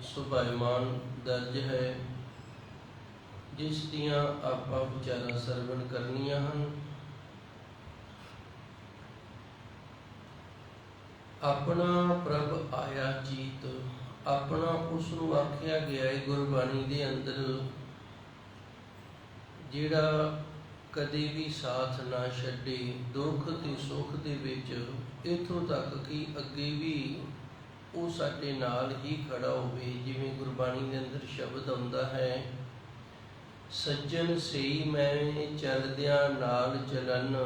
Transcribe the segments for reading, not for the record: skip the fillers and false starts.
ਸੁਭਾਇਮਾਨ ਦਰਜ ਹੈ, ਜਿਸ ਦੀਆਂ ਆਪਾਂ ਵਿਚਾਰਾਂ ਸਰਵਣ ਕਰਨੀਆਂ ਹਨ। ਆਪਣਾ ਪ੍ਰਭ ਆਇਆ ਚੀਤ, ਆਪਣਾ ਉਸ ਨੂੰ ਆਖਿਆ ਗਿਆ ਹੈ ਗੁਰਬਾਣੀ ਦੇ ਅੰਦਰ, ਜਿਹੜਾ ਕਦੇ ਵੀ ਸਾਥ ਨਾ ਛੱਡੇ ਦੁੱਖ ਤੇ ਸੁੱਖ ਦੇ ਵਿੱਚ, ਇੱਥੋਂ ਤੱਕ ਕਿ ਅੱਗੇ ਵੀ ਉਹ ਸਾਡੇ ਨਾਲ ਹੀ ਖੜਾ ਹੋਵੇ। ਜਿਵੇਂ ਗੁਰਬਾਣੀ ਦੇ ਅੰਦਰ ਸ਼ਬਦ ਆਉਂਦਾ ਹੈ, ਸੱਜਣ ਸਈ ਮੈਂ ਚਲਦਿਆਂ ਨਾਲ ਚਲਨ,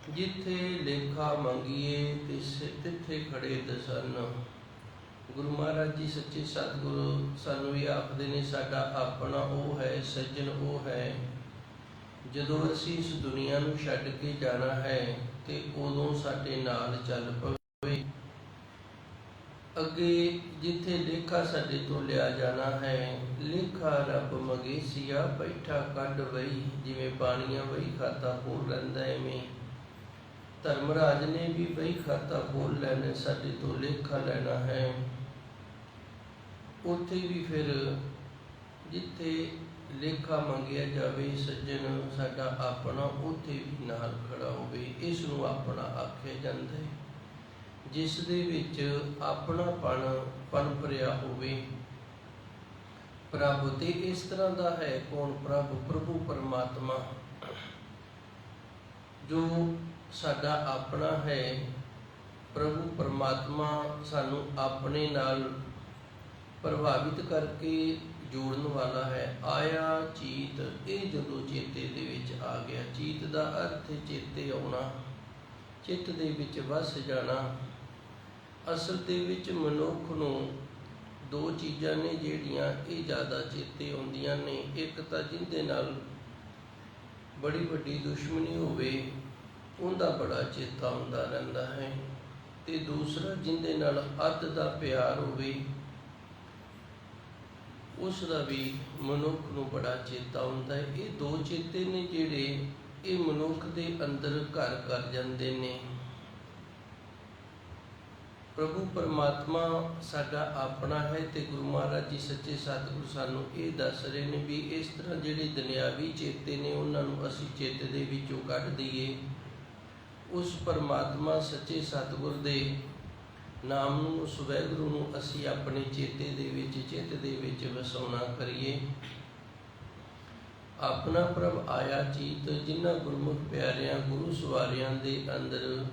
ਜਿੱਥੇ ਲੇਖਾ ਮੰਗੀਏ ਤਿੱਥੇ ਖੜੇ ਦਸਨ। ਗੁਰੂ ਮਹਾਰਾਜ ਜੀ ਸੱਚੇ ਸਤਿਗੁਰੂ ਸਾਨੂੰ ਇਹ ਆਖਦੇ ਨੇ, ਸਾਡਾ ਆਪਣਾ ਉਹ ਹੈ, ਸੱਜਣ ਉਹ ਹੈ, ਜਦੋਂ ਅਸੀਂ ਇਸ ਦੁਨੀਆ ਨੂੰ ਛੱਡ ਕੇ ਜਾਣਾ ਹੈ ਤੇ ਉਦੋਂ ਸਾਡੇ ਨਾਲ ਚੱਲ ਪਵੇ। ਅੱਗੇ ਜਿੱਥੇ ਲੇਖਾ ਸਾਡੇ ਤੋਂ ਲਿਆ ਜਾਣਾ ਹੈ, ਲੇਖਾ ਰੱਬ ਮਗੇਸੀਆ ਬੈਠਾ ਕੱਢ ਵਈ, ਜਿਵੇਂ ਬਾਣੀਆਂ ਵਈ ਖਾਤਾ ਖੋਲ ਲੈਂਦਾ, ਐਵੇਂ ਧਰਮਰਾਜ ਨੇ ਵੀ ਵਈ ਖਾਤਾ ਖੋਲ ਲੈਣਾ, ਸਾਡੇ ਤੋਂ ਲੇਖਾ ਲੈਣਾ ਹੈ। ਉੱਥੇ ਵੀ ਫਿਰ ਜਿੱਥੇ ਲੇਖਾ ਮੰਗਿਆ ਜਾਵੇ ਸੱਜਣ ਸਾਡਾ ਆਪਣਾ, ਉੱਥੇ ਵੀ ਨਾਲ ਖੜਾ ਹੋਵੇ। ਇਸ ਨੂੰ ਆਪਣਾ ਆਖਿਆ ਜਾਂਦਾ ਹੈ, ਜਿਸ ਦੇ ਵਿੱਚ ਆਪਣਾਪਣ ਪਨਪਰਿਆ ਹੋਵੇ। ਪ੍ਰਭ ਤੇ ਇਸ ਤਰ੍ਹਾਂ ਦਾ ਹੈ, ਕੌਣ? ਪ੍ਰਭ, ਪ੍ਰਭੂ ਪਰਮਾਤਮਾ, ਜੋ ਸਾਡਾ ਆਪਣਾ ਹੈ। ਪ੍ਰਭੂ ਪਰਮਾਤਮਾ ਸਾਨੂੰ ਆਪਣੇ ਨਾਲ ਪ੍ਰਭਾਵਿਤ ਕਰਕੇ ਜੋੜਨ ਵਾਲਾ ਹੈ। ਆਇਆ ਚੀਤ, ਇਹ ਜਦੋਂ ਚੇਤੇ ਦੇ ਵਿੱਚ ਆ ਗਿਆ, ਚੀਤ ਦਾ ਅਰਥ ਚੇਤੇ ਆਉਣਾ, ਚਿੱਤ ਦੇ ਵਿੱਚ ਵਸ ਜਾਣਾ। ਅਸਲ ਦੇ ਵਿੱਚ ਮਨੁੱਖ ਨੂੰ ਦੋ ਚੀਜ਼ਾਂ ਨੇ ਜਿਹੜੀਆਂ ਇਹ ਜ਼ਿਆਦਾ ਚੇਤੇ ਆਉਂਦੀਆਂ ਨੇ। ਇੱਕ ਤਾਂ ਜਿਹਦੇ ਨਾਲ ਬੜੀ ਵੱਡੀ ਦੁਸ਼ਮਣੀ ਹੋਵੇ ਉਹਦਾ ਬੜਾ ਚੇਤਾ ਆਉਂਦਾ ਰਹਿੰਦਾ ਹੈ, ਤੇ ਦੂਸਰਾ ਜਿਹਦੇ ਨਾਲ ਅੱਧ ਦਾ ਪਿਆਰ ਹੋਵੇ ਉਸ ਦਾ ਵੀ ਮਨੁੱਖ ਨੂੰ ਬੜਾ ਚੇਤਾ ਆਉਂਦਾ ਹੈ। ਇਹ ਦੋ ਚੇਤੇ ਨੇ ਜਿਹੜੇ ਇਹ ਮਨੁੱਖ ਦੇ ਅੰਦਰ ਘਰ ਕਰ ਜਾਂਦੇ ਨੇ। ਪ੍ਰਭੂ ਪਰਮਾਤਮਾ ਸਾਡਾ ਆਪਣਾ ਹੈ, ਤੇ ਗੁਰੂ ਮਹਾਰਾਜ ਜੀ ਸੱਚੇ ਸਤਿਗੁਰੂ ਸਾਨੂੰ ਇਹ ਦੱਸ ਰਹੇ ਨੇ ਵੀ ਇਸ ਤਰ੍ਹਾਂ ਜਿਹੜੇ ਦੁਨਿਆਵੀ ਚੇਤੇ ਨੇ ਉਹਨਾਂ ਨੂੰ ਅਸੀਂ ਚਿੱਤ ਦੇ ਵਿੱਚੋਂ ਕੱਢ ਦਈਏ, ਉਸ ਪਰਮਾਤਮਾ ਸੱਚੇ ਸਤਿਗੁਰ ਦੇ ਨਾਮ ਨੂੰ, ਉਸ ਵਾਹਿਗੁਰੂ ਨੂੰ ਅਸੀਂ ਆਪਣੇ ਚੇਤੇ ਦੇ ਵਿੱਚ, ਚਿੱਤ ਦੇ ਵਿੱਚ ਵਸਾਉਣਾ ਕਰੀਏ। ਆਪਣਾ ਪ੍ਰਭ ਆਇਆ ਚੀਤ, ਜਿਨ੍ਹਾਂ ਗੁਰਮੁਖ ਪਿਆਰਿਆਂ ਗੁਰੂ ਸਵਾਰਿਆਂ ਦੇ ਅੰਦਰ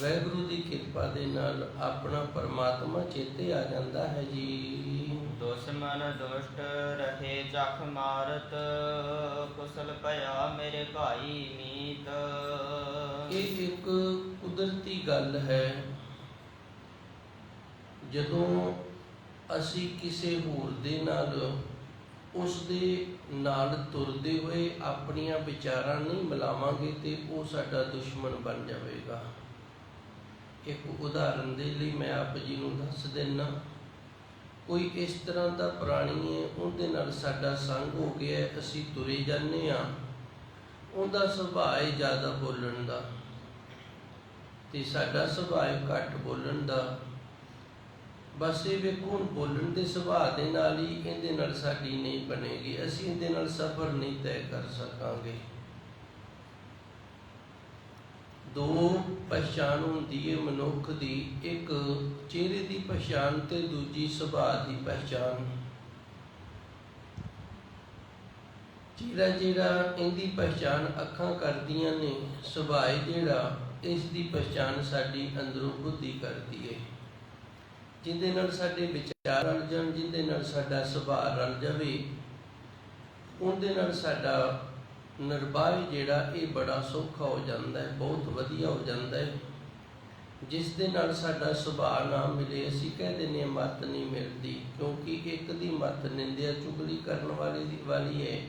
ਵਾਹਿਗੁਰੂ ਦੀ ਕਿਰਪਾ ਦੇ ਨਾਲ ਆਪਣਾ ਪਰਮਾਤਮਾ ਚੇਤੇ ਆ ਜਾਂਦਾ ਹੈ ਜੀ। ਦੁਸ਼ਮਨ ਦੁਸ਼ਟ ਰਹੇ ਜਖ ਮਾਰਤ, ਕੁਸਲ ਭਇਆ ਮੇਰੇ ਭਾਈ ਮੀਤ। ਇਹ ਇੱਕ ਕੁਦਰਤੀ ਗੱਲ ਹੈ। ਜਦੋਂ ਅਸੀਂ ਕਿਸੇ ਹੋਰ ਦੇ ਨਾਲ, ਉਸ ਦੇ ਨਾਲ ਤੁਰਦੇ ਹੋਏ ਆਪਣੀਆਂ ਵਿਚਾਰਾਂ ਨਹੀਂ ਮਿਲਾਵਾਂਗੇ ਤੇ ਉਹ ਸਾਡਾ ਦੁਸ਼ਮਣ ਬਣ ਜਾਵੇਗਾ। ਇੱਕ ਉਦਾਹਰਨ ਦੇ ਲਈ ਮੈਂ ਆਪ ਜੀ ਨੂੰ ਦੱਸ ਦਿੰਦਾ। ਕੋਈ ਇਸ ਤਰ੍ਹਾਂ ਦਾ ਪ੍ਰਾਣੀ ਹੈ, ਉਹਦੇ ਨਾਲ ਸਾਡਾ ਸੰਗ ਹੋ ਗਿਆ, ਅਸੀਂ ਤੁਰੇ ਜਾਂਦੇ ਹਾਂ, ਉਹਦਾ ਸੁਭਾਅ ਹੈ ਜ਼ਿਆਦਾ ਬੋਲਣ ਦਾ ਤੇ ਸਾਡਾ ਸੁਭਾਅ ਹੈ ਘੱਟ ਬੋਲਣ ਦਾ। ਬਸ ਇਹ ਵੇਖੋ, ਹੁਣ ਬੋਲਣ ਦੇ ਸੁਭਾਅ ਦੇ ਨਾਲ ਹੀ ਇਹਦੇ ਨਾਲ ਸਾਡੀ ਨਹੀਂ ਬਣੇਗੀ, ਅਸੀਂ ਇਹਦੇ ਨਾਲ ਸਫ਼ਰ ਨਹੀਂ ਤੈਅ ਕਰ ਸਕਾਂਗੇ। ਦੋ ਪਛਾਣ ਹੁੰਦੀ ਹੈ ਮਨੁੱਖ ਦੀ, ਇੱਕ ਚਿਹਰੇ ਦੀ ਪਛਾਣ ਤੇ ਦੂਜੀ ਸੁਭਾਅ ਦੀ ਪਛਾਣ। ਚਿਹਰਾ ਜਿਹੜਾ ਇਹਦੀ ਪਛਾਣ ਅੱਖਾਂ ਕਰਦੀਆਂ ਨੇ, ਸੁਭਾਅ ਜਿਹੜਾ ਇਸ ਦੀ ਪਛਾਣ ਸਾਡੀ ਅੰਦਰੋਂ ਬੁੱਧੀ ਕਰਦੀ ਹੈ। ਜਿਹਦੇ ਨਾਲ ਸਾਡੇ ਵਿਚਾਰ ਰਲ ਜਾਣ, ਜਿਹਦੇ ਨਾਲ ਸਾਡਾ ਸੁਭਾਅ ਰਲ ਜਾਵੇ, ਉਹਦੇ ਨਾਲ ਸਾਡਾ ਨਿਰਬਾਹ ਜਿਹੜਾ ਇਹ ਬੜਾ ਸੌਖਾ ਹੋ ਜਾਂਦਾ ਹੈ, ਬਹੁਤ ਵਧੀਆ ਹੋ ਜਾਂਦਾ ਹੈ। ਜਿਸ ਦੇ ਨਾਲ ਸਾਡਾ ਸੁਭਾਅ ਨਾ ਮਿਲੇ, ਅਸੀਂ ਕਹਿ ਦਿੰਦੇ ਹਾਂ ਮੱਤ ਨਹੀਂ ਮਿਲਦੀ, ਕਿਉਂਕਿ ਇੱਕ ਦੀ ਮੱਤ ਨਿੰਦਿਆ ਚੁਗਲੀ ਕਰਨ ਵਾਲੀ ਹੈ,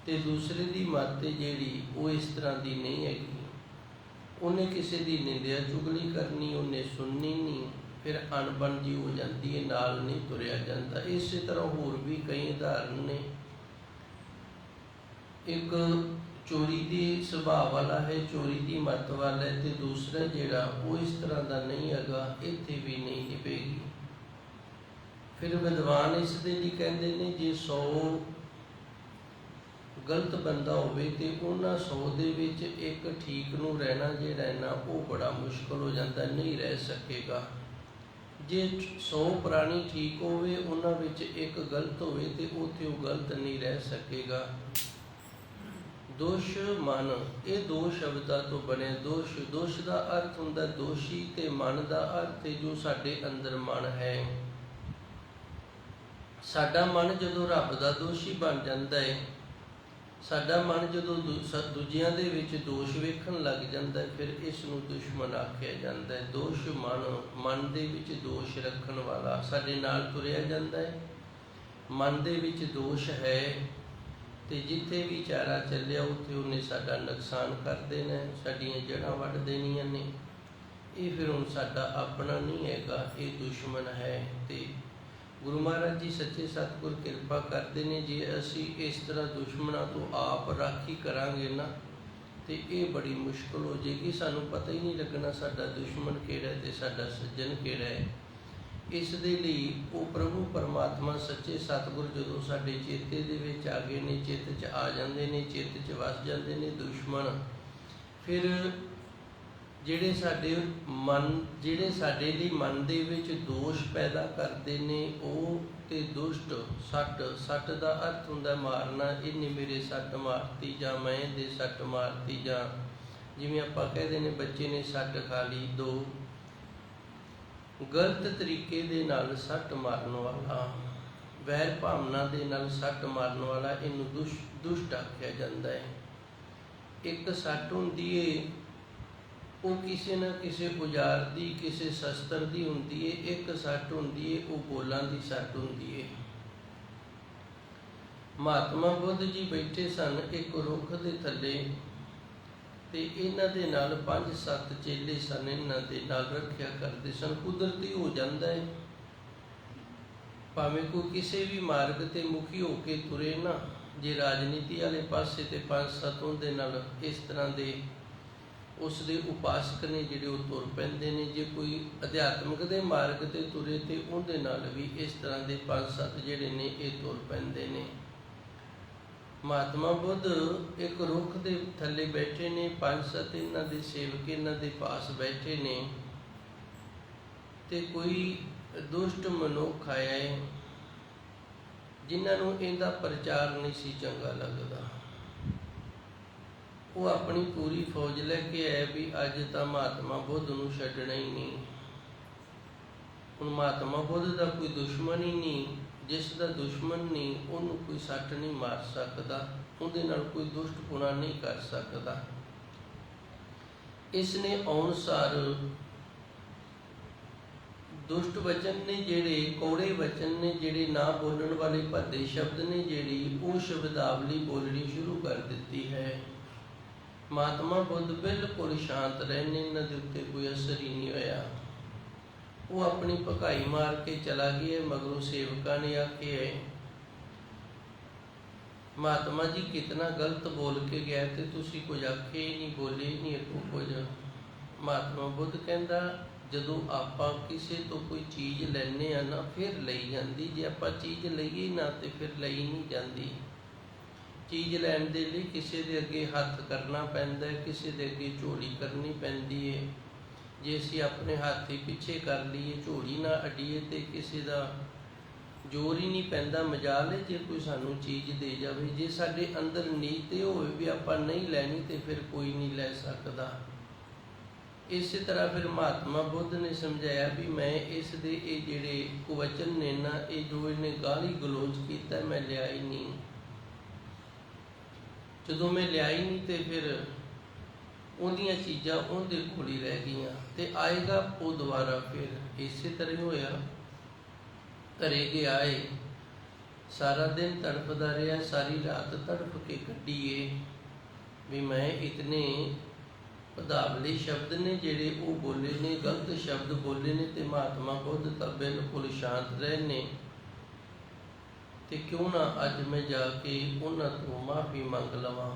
ਤੇ ਦੂਸਰੇ ਦੀ ਮੱਤ ਜਿਹੜੀ ਉਹ ਇਸ ਤਰ੍ਹਾਂ ਦੀ ਨਹੀਂ ਹੈਗੀ। ਉਹਨੇ ਕਿਸੇ ਦੀ ਨਿੰਦਿਆ ਚੁਗਲੀ ਕਰਨੀ, ਉਹਨੇ ਸੁਣਨੀ ਨਹੀਂ, ਫਿਰ ਅਣਬਣ ਜੀ ਹੋ ਜਾਂਦੀ ਹੈ, ਨਾਲ ਨਹੀਂ ਤੁਰਿਆ ਜਾਂਦਾ। ਇਸੇ ਤਰ੍ਹਾਂ ਹੋਰ ਵੀ ਕਈ ਉਦਾਹਰਨ ਨੇ। ਇੱਕ ਚੋਰੀ ਦੀ ਸੁਭਾਅ ਵਾਲਾ ਹੈ, ਚੋਰੀ ਦੀ ਮੱਤ ਵਾਲਾ ਹੈ, ਤੇ ਦੂਸਰਾ ਜਿਹੜਾ ਉਹ ਇਸ ਤਰ੍ਹਾਂ ਦਾ ਨਹੀਂ ਹੈਗਾ, ਇੱਥੇ ਵੀ ਨਹੀਂ ਨਿਭੇਗੀ। ਫਿਰ ਵਿਦਵਾਨ ਇਸ ਦੇ ਲਈ ਕਹਿੰਦੇ ਨੇ ਜੇ 100 ਗਲਤ ਬੰਦਾ ਹੋਵੇ ਤੇ ਉਹਨਾਂ 100 ਦੇ ਵਿੱਚ ਇੱਕ ਠੀਕ ਨੂੰ ਰਹਿਣਾ ਜੇ ਰਹਿਣਾ ਉਹ ਬੜਾ ਮੁਸ਼ਕਲ ਹੋ ਜਾਂਦਾ, ਨਹੀਂ ਰਹਿ ਸਕੇਗਾ। ਜੇ 100 ਪ੍ਰਾਣੀ ਠੀਕ ਹੋਵੇ ਉਹਨਾਂ ਵਿੱਚ ਇੱਕ ਗਲਤ ਹੋਵੇ ਤੇ ਉੱਥੇ ਉਹ ਗਲਤ ਨਹੀਂ ਰਹਿ ਸਕੇਗਾ। ਦੋਸ਼ ਮਨ, ਇਹ ਦੋ ਸ਼ਬਦਾਂ ਤੋਂ ਬਣੇ। ਦੋਸ਼ ਦਾ ਅਰਥ ਹੁੰਦਾ ਦੋਸ਼ੀ ਤੇ ਮਨ ਦਾ ਅਰਥ ਹੈ ਜੋ ਸਾਡੇ ਅੰਦਰ ਮਨ ਹੈ। ਸਾਡਾ ਮਨ ਜਦੋਂ ਰੱਬ ਦਾ ਦੋਸ਼ੀ ਬਣ ਜਾਂਦਾ ਹੈ, ਸਾਡਾ ਮਨ ਜਦੋਂ ਦੂਜਿਆਂ ਦੇ ਵਿੱਚ ਦੋਸ਼ ਵੇਖਣ ਲੱਗ ਜਾਂਦਾ ਹੈ, ਫਿਰ ਇਸ ਨੂੰ ਦੁਸ਼ਮਣ ਆਖਿਆ ਜਾਂਦਾ ਹੈ। ਦੋਸ਼ ਮਨ ਦੇ ਵਿੱਚ ਦੋਸ਼ ਰੱਖਣ ਵਾਲਾ ਸਾਡੇ ਨਾਲ ਤੁਰਿਆ ਜਾਂਦਾ ਹੈ। ਮਨ ਦੇ ਵਿੱਚ ਦੋਸ਼ ਹੈ ਤੇ ਜਿੱਥੇ ਵੀ ਚਾਰਾ ਚੱਲਿਆ ਉੱਥੇ ਉਹਨੇ ਸਾਡਾ ਨੁਕਸਾਨ ਕਰ ਦੇਣਾ, ਸਾਡੀਆਂ ਜੜ੍ਹਾਂ ਵੱਢ ਦੇਣੀਆਂ ਨੇ। ਇਹ ਫਿਰ ਹੁਣ ਸਾਡਾ ਆਪਣਾ ਨਹੀਂ ਹੈਗਾ, ਇਹ ਦੁਸ਼ਮਣ ਹੈ। ਤੇ ਗੁਰੂ ਮਹਾਰਾਜ ਜੀ ਸੱਚੇ ਸਤਿਗੁਰ ਕਿਰਪਾ ਕਰਦੇ ਨੇ, ਜੇ ਅਸੀਂ ਇਸ ਤਰ੍ਹਾਂ ਦੁਸ਼ਮਣਾਂ ਤੋਂ ਆਪ ਰਾਖੀ ਕਰਾਂਗੇ ਨਾ ਤੇ ਇਹ ਬੜੀ ਮੁਸ਼ਕਲ ਹੋ ਜਾਏਗੀ। ਸਾਨੂੰ ਪਤਾ ਹੀ ਨਹੀਂ ਲੱਗਣਾ ਸਾਡਾ ਦੁਸ਼ਮਣ ਕਿਹੜਾ ਤੇ ਸਾਡਾ ਸੱਜਣ ਕਿਹੜਾ ਹੈ। ਇਸ ਦੇ ਲਈ ਉਹ ਪ੍ਰਭੂ ਪਰਮਾਤਮਾ ਸੱਚੇ ਸਤਿਗੁਰ ਜਦੋਂ ਸਾਡੇ ਚੇਤੇ ਦੇ ਵਿੱਚ ਆ ਗਏ ਨੇ, ਚਿੱਤ 'ਚ ਆ ਜਾਂਦੇ ਨੇ, ਚਿੱਤ 'ਚ ਵਸ ਜਾਂਦੇ ਨੇ ਦੁਸ਼ਮਣ, ਫਿਰ ਜਿਹੜੇ ਸਾਡੇ ਲਈ ਮਨ ਦੇ ਵਿੱਚ ਦੋਸ਼ ਪੈਦਾ ਕਰਦੇ ਨੇ ਉਹ ਤੇ ਦੁਸ਼ਟ ਸੱਟ ਦਾ ਅਰਥ ਹੁੰਦਾ ਮਾਰਨਾ। ਇਹਨੇ ਮੇਰੇ ਸੱਟ ਮਾਰਤੀ ਜਾਂ ਮੈਂ ਇਹਦੇ ਸੱਟ ਮਾਰਤੀ, ਜਾਂ ਜਿਵੇਂ ਆਪਾਂ ਕਹਿੰਦੇ ਨੇ ਬੱਚੇ ਨੇ ਸੱਟ ਖਾ ਲਈ, ਦੋ ਗਲਤ ਤਰੀਕੇ ਦੇ ਨਾਲ ਸੱਟ ਮਾਰਨ ਵਾਲਾ, ਵੈਰ ਭਾਵਨਾ ਦੇ ਨਾਲ ਸੱਟ ਮਾਰਨ ਵਾਲਾ, ਇਹਨੂੰ ਦੁਸ਼ਟ ਆਖਿਆ ਜਾਂਦਾ ਹੈ। ਇੱਕ ਸੱਟ ਹੁੰਦੀ ਏ ਉਹ ਕਿਸੇ ਨਾ ਕਿਸੇ ਔਜ਼ਾਰ ਦੀ, ਕਿਸੇ ਸ਼ਸਤਰ ਦੀ ਹੁੰਦੀ ਏ। ਇੱਕ ਸੱਟ ਹੁੰਦੀ ਏ ਉਹ ਬੋਲਾਂ ਦੀ ਸੱਟ ਹੁੰਦੀ ਏ। ਮਹਾਤਮਾ ਬੁੱਧ ਜੀ ਬੈਠੇ ਸਨ ਇੱਕ ਰੁੱਖ ਦੇ ਥੱਲੇ ਤੇ ਇਹਨਾਂ ਦੇ ਨਾਲ 5-7 ਚੇਲੇ ਸਨ, ਇਹਨਾਂ ਦੇ ਨਾਲ ਰੱਖਿਆ ਕਰਦੇ ਸਨ। ਕੁਦਰਤੀ ਹੋ ਜਾਂਦਾ ਹੈ, ਭਾਵੇਂ ਕੋਈ ਕਿਸੇ ਵੀ ਮਾਰਗ ਤੇ ਮੁਖੀ ਹੋ ਕੇ ਤੁਰੇ ਨਾ, ਜੇ ਰਾਜਨੀਤੀ ਵਾਲੇ ਪਾਸੇ ਤੇ 5-7 ਉਹਦੇ ਨਾਲ ਇਸ ਤਰ੍ਹਾਂ ਦੇ ਉਸ ਦੇ ਉਪਾਸਕ ਨੇ ਜਿਹੜੇ ਉਹ ਤੁਰ ਪੈਂਦੇ ਨੇ। ਜੇ ਕੋਈ ਅਧਿਆਤਮਿਕ ਦੇ ਮਾਰਗ ਤੇ ਤੁਰੇ ਤੇ ਉਹਦੇ ਨਾਲ ਵੀ ਇਸ ਤਰ੍ਹਾਂ ਦੇ 5-7 ਜਿਹੜੇ ਨੇ ਇਹ ਤੁਰ ਪੈਂਦੇ ਨੇ। ਮਹਾਤਮਾ ਬੁੱਧ ਇੱਕ ਰੁੱਖ ਦੇ ਥੱਲੇ ਬੈਠੇ ਨੇ, 5-7 ਇਹਨਾਂ ਦੇ ਸੇਵਕ ਇਹਨਾਂ ਦੇ ਪਾਸ ਬੈਠੇ ਨੇ ਤੇ ਕੋਈ ਦੁਸ਼ਟ ਮਨੁੱਖ ਆਇਆ ਹੈ ਜਿਨ੍ਹਾਂ ਨੂੰ ਇਹਦਾ ਪ੍ਰਚਾਰ ਨਹੀਂ ਸੀ ਚੰਗਾ ਲੱਗਦਾ। ਉਹ ਆਪਣੀ ਪੂਰੀ ਫੌਜ ਲੈ ਕੇ ਆਇਆ ਵੀ ਅੱਜ ਤਾਂ ਮਹਾਤਮਾ ਬੁੱਧ ਨੂੰ ਛੱਡਣਾ ਹੀ ਨਹੀਂ। ਹੁਣ ਮਹਾਤਮਾ ਬੁੱਧ ਦਾ ਕੋਈ ਦੁਸ਼ਮਣ ਹੀ ਨਹੀਂ, ਜਿਸ ਦਾ ਦੁਸ਼ਮਣ ਨਹੀਂ ਉਹਨੂੰ ਕੋਈ ਸੱਟ ਨਹੀਂ ਮਾਰ ਸਕਦਾ, ਉਹਦੇ ਨਾਲ ਕੋਈ ਦੁਸ਼ਟ ਪੁਣਾ ਨਹੀਂ ਕਰ ਸਕਦਾ। ਇਸ ਨੇ ਆਉਣ ਸਾਰ ਦੁਸ਼ਟ ਵਚਨ ਨੇ ਜਿਹੜੇ, ਕੌੜੇ ਵਚਨ ਨੇ ਜਿਹੜੇ, ਨਾ ਬੋਲਣ ਵਾਲੇ ਭੱਦੇ ਸ਼ਬਦ ਨੇ ਜਿਹੜੀ, ਉਹ ਸ਼ਬਦਾਵਲੀ ਬੋਲਣੀ ਸ਼ੁਰੂ ਕਰ ਦਿੱਤੀ ਹੈ। ਮਹਾਤਮਾ ਬੁੱਧ ਬਿਲਕੁਲ ਸ਼ਾਂਤ ਰਹੇ ਨੇ, ਇਹਨਾਂ ਦੇ ਉੱਤੇ ਕੋਈ ਅਸਰ ਹੀ ਨਹੀਂ ਹੋਇਆ। ਉਹ ਆਪਣੀ ਭਕਾਈ ਮਾਰ ਕੇ ਚਲਾ ਗਿਆ। ਮਗਰੋਂ ਸੇਵਕਾਂ ਨੇ ਆਖਿਆ ਮਹਾਤਮਾ ਜੀ ਕਿਤਨਾ ਗਲਤ ਬੋਲ ਕੇ ਗਿਆ ਤੇ ਤੁਸੀਂ ਕੁਝ ਆਖੇ ਹੀ ਨਹੀਂ, ਬੋਲੇ ਹੀ ਨਹੀਂ ਅੱਗੋਂ ਕੁਝ। ਮਹਾਤਮਾ ਬੁੱਧ ਕਹਿੰਦਾ ਜਦੋਂ ਆਪਾਂ ਕਿਸੇ ਤੋਂ ਕੋਈ ਚੀਜ਼ ਲੈਂਦੇ ਆ ਨਾ ਫਿਰ ਲਈ ਜਾਂਦੀ, ਜੇ ਆਪਾਂ ਚੀਜ਼ ਲਈਏ ਨਾ ਤੇ ਫਿਰ ਲਈ ਨਹੀਂ ਜਾਂਦੀ। ਚੀਜ਼ ਲੈਣ ਦੇ ਲਈ ਕਿਸੇ ਦੇ ਅੱਗੇ ਹੱਥ ਕਰਨਾ ਪੈਂਦਾ, ਕਿਸੇ ਦੇ ਅੱਗੇ ਝੋਲੀ ਕਰਨੀ ਪੈਂਦੀ ਹੈ। ਜੇ ਅਸੀਂ ਆਪਣੇ ਹੱਥ ਹੀ ਪਿੱਛੇ ਕਰ ਲਈਏ, ਝੋਲੀ ਨਾ ਅਡੀਏ ਤੇ ਕਿਸੇ ਦਾ ਜ਼ੋਰ ਹੀ ਨਹੀਂ ਪੈਂਦਾ। ਮਜਾਲ ਹੈ ਜੇ ਕੋਈ ਸਾਨੂੰ ਚੀਜ਼ ਦੇ ਜਾਵੇ। ਜੇ ਸਾਡੇ ਅੰਦਰ ਨੀਤ ਇਹ ਹੋਵੇ ਵੀ ਆਪਾਂ ਨਹੀਂ ਲੈਣੀ ਤੇ ਫਿਰ ਕੋਈ ਨਹੀਂ ਲੈ ਸਕਦਾ। ਇਸੇ ਤਰ੍ਹਾਂ ਫਿਰ ਮਹਾਤਮਾ ਬੁੱਧ ਨੇ ਸਮਝਾਇਆ ਵੀ ਮੈਂ ਇਸ ਦੇ ਇਹ ਜਿਹੜੇ ਕੁਵਚਨ ਨੇ ਨਾ, ਇਹ ਜੋ ਇਹਨੇ ਗਾਲੀ ਗਲੋਚ ਕੀਤਾ ਮੈਂ ਲਿਆ ਹੀ ਨਹੀਂ। ਜਦੋਂ ਮੈਂ ਲਿਆ ਹੀ ਨਹੀਂ ਤੇ ਫਿਰ ਉਹਦੀਆਂ ਚੀਜ਼ਾਂ ਉਹਦੇ ਕੋਲ ਹੀ ਰਹਿ ਗਈਆਂ ਤੇ ਆਏਗਾ ਉਹ ਦੁਬਾਰਾ। ਫਿਰ ਇਸੇ ਤਰ੍ਹਾਂ ਹੋਇਆ। ਘਰੇ ਗਿਆ ਏ, ਸਾਰਾ ਦਿਨ ਤੜਫਦਾ ਰਿਹਾ, ਸਾਰੀ ਰਾਤ ਤੜਫ ਕੇ ਕੱਢੀਏ ਵੀ ਮੈਂ ਇਤਨੇ ਪਦਾਵਲੀ ਸ਼ਬਦ ਨੇ ਜਿਹੜੇ ਉਹ ਬੋਲੇ ਨੇ, ਗਲਤ ਸ਼ਬਦ ਬੋਲੇ ਨੇ ਤੇ ਮਹਾਤਮਾ ਬੁੱਧ ਤਾਂ ਬਿਲਕੁਲ ਸ਼ਾਂਤ ਰਹੇ ਨੇ। ਤੇ ਕਿਉਂ ਨਾ ਅੱਜ ਮੈਂ ਜਾ ਕੇ ਉਹਨਾਂ ਤੋਂ ਮਾਫੀ ਮੰਗ ਲਵਾਂ।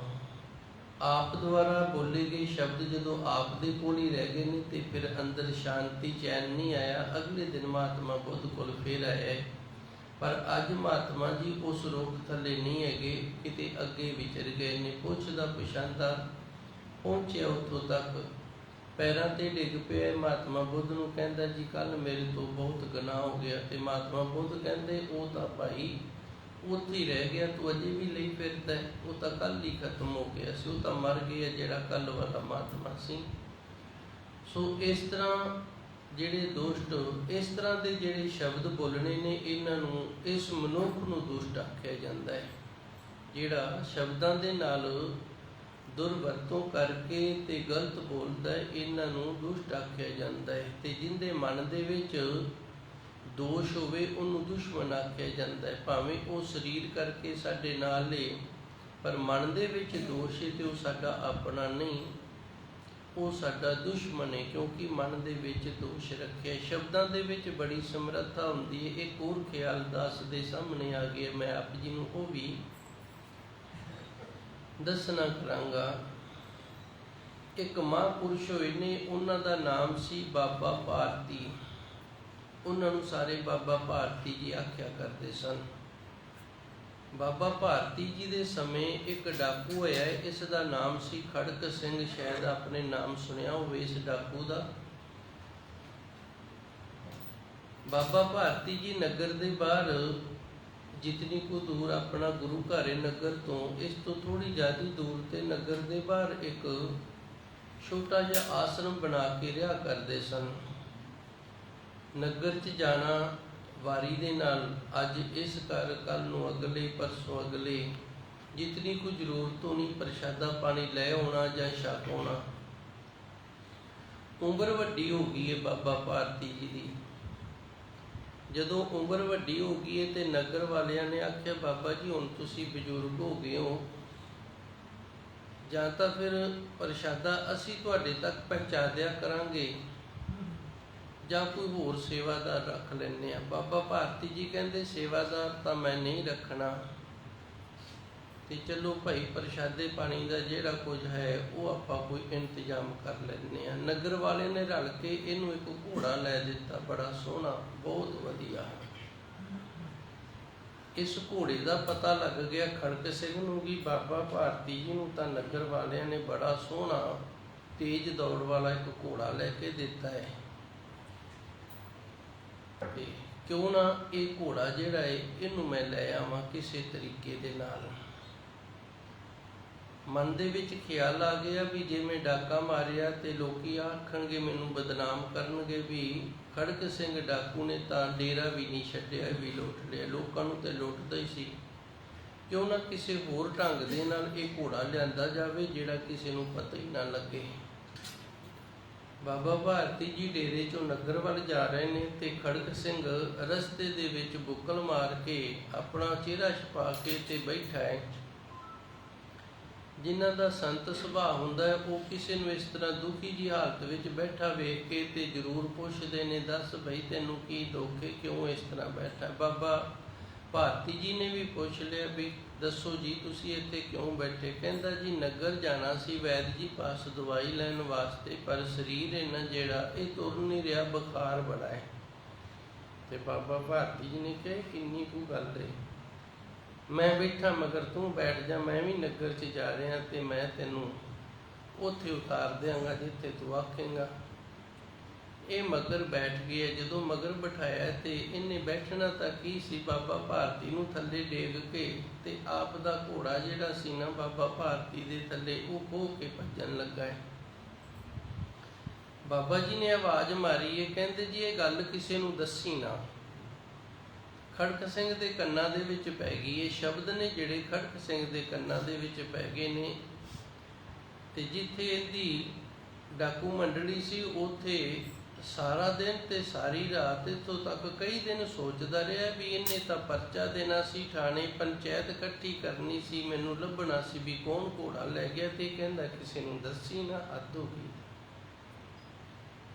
ਆਪ ਦੁਆਰਾ ਬੋਲੇ ਗਏ ਸ਼ਬਦ ਜਦੋਂ ਆਪ ਦੇ ਕੋਲ ਹੀ ਰਹਿ ਗਏ ਨੇ ਤੇ ਫਿਰ ਅੰਦਰ ਸ਼ਾਂਤੀ ਚੈਨ ਨਹੀਂ ਆਇਆ। ਅਗਲੇ ਦਿਨ ਮਹਾਤਮਾ ਬੁੱਧ ਕੋਲ ਫਿਰ ਆਇਆ ਪਰ ਅੱਜ ਮਹਾਤਮਾ ਜੀ ਉਸ ਰੁੱਖ ਥੱਲੇ ਨਹੀਂ ਹੈਗੇ, ਕਿਤੇ ਅੱਗੇ ਵਿਚਰ ਗਏ ਨੇ। ਪੁੱਛਦਾ ਪੁਛਾਂਦਾ ਪਹੁੰਚਿਆ ਉੱਥੋਂ ਤੱਕ, ਪੈਰਾਂ ਤੇ ਡਿੱਗ ਪਿਆ। ਮਹਾਤਮਾ ਬੁੱਧ ਨੂੰ ਕਹਿੰਦਾ ਜੀ ਕੱਲ ਮੇਰੇ ਤੋਂ ਬਹੁਤ ਗੁਨਾਹ ਹੋ ਗਿਆ। ਤੇ ਮਹਾਤਮਾ ਬੁੱਧ ਕਹਿੰਦੇ ਉਹ ਤਾਂ ਭਾਈ ਉੱਥੇ ਹੀ ਰਹਿ ਗਿਆ, ਤੂੰ ਅਜੇ ਵੀ ਲਈ ਫਿਰਦਾ, ਉਹ ਤਾਂ ਕੱਲ ਹੀ ਖਤਮ ਹੋ ਗਿਆ ਸੀ, ਉਹ ਤਾਂ ਮਰ ਗਿਆ ਜਿਹੜਾ ਕੱਲ ਵਾਲਾ ਮਹਾਤਮਾ ਸੀ। ਸੋ ਇਸ ਤਰ੍ਹਾਂ ਜਿਹੜੇ ਦੁਸ਼ਟ ਇਸ ਤਰ੍ਹਾਂ ਦੇ ਜਿਹੜੇ ਸ਼ਬਦ ਬੋਲਣੇ ਨੇ, ਇਹਨਾਂ ਨੂੰ ਇਸ ਮਨੁੱਖ ਨੂੰ ਦੁਸ਼ਟ ਆਖਿਆ ਜਾਂਦਾ ਹੈ, ਜਿਹੜਾ ਸ਼ਬਦਾਂ ਦੇ ਨਾਲ ਦੁਰਵਰਤੋਂ ਕਰਕੇ ਤੇ ਗਲਤ ਬੋਲਦਾ ਹੈ, ਇਹਨਾਂ ਨੂੰ ਦੁਸ਼ਟ ਆਖਿਆ ਜਾਂਦਾ ਹੈ। ਤੇ ਜਿਹਦੇ ਮਨ ਦੇ ਵਿੱਚ ਦੋਸ਼ ਹੋਵੇ ਉਹਨੂੰ ਦੁਸ਼ਮਣ ਆਖਿਆ ਜਾਂਦਾ ਹੈ। ਭਾਵੇਂ ਉਹ ਸਰੀਰ ਕਰਕੇ ਸਾਡੇ ਨਾਲ ਹੈ, ਪਰ ਮਨ ਦੇ ਵਿੱਚ ਦੋਸ਼ ਹੈ ਤੇ ਉਹ ਸਾਡਾ ਆਪਣਾ ਨਹੀਂ, ਉਹ ਸਾਡਾ ਦੁਸ਼ਮਣ ਹੈ, ਕਿਉਂਕਿ ਮਨ ਦੇ ਵਿੱਚ ਦੋਸ਼ ਰੱਖਿਆ। ਸ਼ਬਦਾਂ ਦੇ ਵਿੱਚ ਬੜੀ ਸਮਰੱਥਾ ਹੁੰਦੀ ਹੈ। ਇੱਕ ਹੋਰ ਖਿਆਲ ਦਾਸ ਦੇ ਸਾਹਮਣੇ ਆ ਗਿਆ, ਮੈਂ ਆਪ ਜੀ ਨੂੰ ਉਹ ਵੀ ਦੱਸਣਾ ਕਰਾਂਗਾ। ਇੱਕ ਮਹਾਂਪੁਰਸ਼ ਹੋਏ ਨੇ, ਉਹਨਾਂ ਦਾ ਨਾਮ ਸੀ ਬਾਬਾ ਭਾਰਤੀ। ਉਹਨਾਂ ਨੂੰ ਸਾਰੇ ਬਾਬਾ ਭਾਰਤੀ ਜੀ ਆਖਿਆ ਕਰਦੇ ਸਨ। ਬਾਬਾ ਭਾਰਤੀ ਜੀ ਦੇ ਸਮੇਂ ਇੱਕ ਡਾਕੂ ਹੋਇਆ, ਇਸ ਦਾ ਨਾਮ ਸੀ ਖੜਕ ਸਿੰਘ। ਸ਼ਾਇਦ ਆਪਣੇ ਨਾਮ ਸੁਣਿਆ ਹੋਵੇ ਇਸ ਡਾਕੂ ਦਾ। ਬਾਬਾ ਭਾਰਤੀ ਜੀ ਨਗਰ ਦੇ ਬਾਹਰ ਜਿਤਨੀ ਕੁ ਦੂਰ ਆਪਣਾ ਗੁਰੂ ਘਰ ਹੈ ਨਗਰ ਤੋਂ, ਇਸ ਤੋਂ ਥੋੜ੍ਹੀ ਜ਼ਿਆਦਾ ਦੂਰ ਤੇ ਨਗਰ ਦੇ ਬਾਹਰ ਇੱਕ ਛੋਟਾ ਜਿਹਾ ਆਸ਼ਰਮ ਬਣਾ ਕੇ ਰਿਹਾ ਕਰਦੇ ਸਨ। ਨਗਰ 'ਚ ਜਾਣਾ ਵਾਰੀ ਦੇ ਨਾਲ, ਅੱਜ ਇਸ ਘਰ, ਕੱਲ ਨੂੰ ਅਗਲੇ, ਪਰਸੋਂ ਅਗਲੇ, ਜਿਤਨੀ ਕੁ ਜ਼ਰੂਰਤ ਹੋਣੀ ਪ੍ਰਸ਼ਾਦਾ ਪਾਣੀ ਲੈ ਆਉਣਾ ਜਾਂ ਛਕ ਆਉਣਾ। ਉਮਰ ਵੱਡੀ ਹੋ ਗਈ ਹੈ ਬਾਬਾ ਭਾਰਤੀ ਜੀ ਦੀ। ਜਦੋਂ ਉਮਰ ਵੱਡੀ ਹੋ ਗਈ ਹੈ ਤੇ ਨਗਰ ਵਾਲਿਆਂ ਨੇ ਆਖਿਆ ਬਾਬਾ ਜੀ ਹੁਣ ਤੁਸੀਂ ਬਜ਼ੁਰਗ ਹੋ ਗਏ ਹੋ, ਜਾਂ ਤਾਂ ਫਿਰ ਪ੍ਰਸ਼ਾਦਾ ਅਸੀਂ ਤੁਹਾਡੇ ਤੱਕ ਪਹੁੰਚਾ ਦਿਆ ਕਰਾਂਗੇ ਜਾਂ ਕੋਈ ਹੋਰ ਸੇਵਾਦਾਰ ਰੱਖ ਲੈਂਦੇ ਹਾਂ। ਬਾਬਾ ਭਾਰਤੀ ਜੀ ਕਹਿੰਦੇ ਸੇਵਾਦਾਰ ਤਾਂ ਮੈਂ ਨਹੀਂ ਰੱਖਣਾ, ਤੇ ਚਲੋ ਭਾਈ ਪ੍ਰਸ਼ਾਦੇ ਪਾਣੀ ਦਾ ਜਿਹੜਾ ਕੁਝ ਹੈ ਉਹ ਆਪਾਂ ਕੋਈ ਇੰਤਜ਼ਾਮ ਕਰ ਲੈਂਦੇ ਹਾਂ। ਨਗਰ ਵਾਲੇ ਨੇ ਰਲ ਕੇ ਇਹਨੂੰ ਇੱਕ ਘੋੜਾ ਲੈ ਦਿੱਤਾ, ਬੜਾ ਸੋਹਣਾ, ਬਹੁਤ ਵਧੀਆ। ਇਸ ਘੋੜੇ ਦਾ ਪਤਾ ਲੱਗ ਗਿਆ ਖੜਕ ਸਿੰਘ ਨੂੰ ਕਿ ਬਾਬਾ ਭਾਰਤੀ ਜੀ ਨੂੰ ਤਾਂ ਨਗਰ ਵਾਲਿਆਂ ਨੇ ਬੜਾ ਸੋਹਣਾ ਤੇਜ਼ ਦੌੜ ਵਾਲਾ ਇੱਕ ਘੋੜਾ ਲੈ ਕੇ ਦਿੱਤਾ ਹੈ, ਤੇ ਕਿਉਂ ਨਾ ਇਹ ਘੋੜਾ ਜਿਹੜਾ ਹੈ ਇਹਨੂੰ ਮੈਂ ਲੈ ਆਵਾਂ ਕਿਸੇ ਤਰੀਕੇ ਦੇ ਨਾਲ। ਮਨ ਦੇ ਵਿੱਚ ਖਿਆਲ ਆ ਗਿਆ ਵੀ ਜੇ ਮੈਂ ਡਾਕਾ ਮਾਰਿਆ ਤੇ ਲੋਕੀ ਆਖਣਗੇ, ਮੈਨੂੰ ਬਦਨਾਮ ਕਰਨਗੇ ਵੀ ਖੜਕ ਸਿੰਘ ਡਾਕੂ ਨੇ ਤਾਂ ਡੇਰਾ ਵੀ ਨਹੀਂ ਛੱਡਿਆ, ਵੀ ਲੁੱਟ ਲਿਆ। ਲੋਕਾਂ ਨੂੰ ਤੇ ਲੁੱਟਦਾ ਹੀ ਸੀ। ਕਿਉਂ ਨਾ ਕਿਸੇ ਹੋਰ ਢੰਗ ਦੇ ਨਾਲ ਇਹ ਘੋੜਾ ਲਿਆਂਦਾ ਜਾਵੇ ਜਿਹੜਾ ਕਿਸੇ ਨੂੰ ਪਤਾ ਹੀ ਨਾ ਲੱਗੇ। ਬਾਬਾ ਭਾਰਤੀ ਜੀ ਡੇਰੇ ਚੋਂ ਨਗਰ ਵੱਲ ਜਾ ਰਹੇ ਨੇ ਤੇ ਖੜਕ ਸਿੰਘ ਰਸਤੇ ਦੇ ਵਿੱਚ ਬੁੱਕਲ ਮਾਰ ਕੇ ਆਪਣਾ ਚਿਹਰਾ ਛੁਪਾ ਕੇ ਤੇ ਬੈਠਾ ਹੈ। ਜਿਨ੍ਹਾਂ ਦਾ ਸੰਤ ਸੁਭਾਅ ਹੁੰਦਾ ਹੈ ਉਹ ਕਿਸੇ ਨੂੰ ਇਸ ਤਰ੍ਹਾਂ ਦੁਖੀ ਜੀ ਹਾਲਤ ਵਿੱਚ ਬੈਠਾ ਵੇਖ ਕੇ ਤੇ ਜ਼ਰੂਰ ਪੁੱਛਦੇ ਨੇ, ਦੱਸ ਬਈ ਤੈਨੂੰ ਕੀ ਦੁੱਖ ਹੈ, ਕਿਉਂ ਇਸ ਤਰ੍ਹਾਂ ਬੈਠਾ। ਬਾਬਾ ਭਾਰਤੀ ਜੀ ਨੇ ਵੀ ਪੁੱਛ ਲਿਆ ਵੀ ਦੱਸੋ ਜੀ ਤੁਸੀਂ ਇੱਥੇ ਕਿਉਂ ਬੈਠੇ। ਕਹਿੰਦਾ ਜੀ ਨਗਰ ਜਾਣਾ ਸੀ ਵੈਦ ਜੀ ਪਾਸ ਦਵਾਈ ਲੈਣ ਵਾਸਤੇ, ਪਰ ਸਰੀਰ ਇਹਨਾਂ ਜਿਹੜਾ ਇਹ ਤੁਰ ਨਹੀਂ ਰਿਹਾ, ਬੁਖਾਰ ਬੜਾ ਹੈ। ਤੇ ਬਾਬਾ ਭਾਰਤੀ ਜੀ ਨੇ ਕਿਹਾ ਕਿੰਨੀ ਕੁ ਗੱਲ ਹੈ, ਮੈਂ ਬੈਠਾ ਮਗਰ ਤੂੰ ਬੈਠ ਜਾ, ਮੈਂ ਵੀ ਨਗਰ 'ਚ ਜਾ ਰਿਹਾ ਤੇ ਮੈਂ ਤੈਨੂੰ ਉੱਥੇ ਉਤਾਰ ਦਿਆਂਗਾ ਜਿੱਥੇ ਤੂੰ ਆਖੇਂਗਾ। ਇਹ ਮਗਰ ਬੈਠ ਗਿਆ। ਜਦੋਂ ਮਗਰ ਬਿਠਾਇਆ ਤੇ ਇਹਨੇ ਬੈਠਣਾ ਤਾਂ ਕੀ ਸੀ, ਬਾਬਾ ਭਾਰਤੀ ਨੂੰ ਥੱਲੇ ਡੇਗ ਕੇ ਤੇ ਆਪ ਦਾ ਘੋੜਾ ਜਿਹੜਾ ਸੀ ਨਾ ਬਾਬਾ ਭਾਰਤੀ ਦੇ ਥੱਲੇ ਉਹ ਖੋਹ ਕੇ ਭੱਜਣ ਲੱਗਾ ਹੈ। ਬਾਬਾ ਜੀ ਨੇ ਆਵਾਜ਼ ਮਾਰੀ ਹੈ, ਕਹਿੰਦੇ ਜੀ ਇਹ ਗੱਲ ਕਿਸੇ ਨੂੰ ਦੱਸੀ ਨਾ। ਖੜਕ ਸਿੰਘ ਦੇ ਕੰਨਾਂ ਦੇ ਵਿੱਚ ਪੈ ਗਈ। ਇਹ ਸ਼ਬਦ ਨੇ ਜਿਹੜੇ ਖੜਕ ਸਿੰਘ ਦੇ ਕੰਨਾਂ ਦੇ ਵਿੱਚ ਪੈ ਗਏ ਨੇ। ਤੇ ਜਿੱਥੇ ਇਹਦੀ ਡਾਕੂ ਮੰਡਲੀ ਸੀ ਉੱਥੇ ਸਾਰਾ ਦਿਨ ਤੇ ਸਾਰੀ ਰਾਤ, ਇੱਥੋਂ ਤੱਕ ਕਈ ਦਿਨ ਸੋਚਦਾ ਰਿਹਾ ਵੀ ਇਹਨੇ ਤਾਂ ਪਰਚਾ ਦੇਣਾ ਸੀ ਥਾਣੇ, ਪੰਚਾਇਤ ਇਕੱਠੀ ਕਰਨੀ ਸੀ, ਮੈਨੂੰ ਲੱਭਣਾ ਸੀ ਵੀ ਕੌਣ ਘੋੜਾ ਲੈ ਗਿਆ, ਤੇ ਕਹਿੰਦਾ ਕਿਸੇ ਨੂੰ ਦੱਸੀ ਨਾ, ਹੱਦ ਹੋ ਗਈ।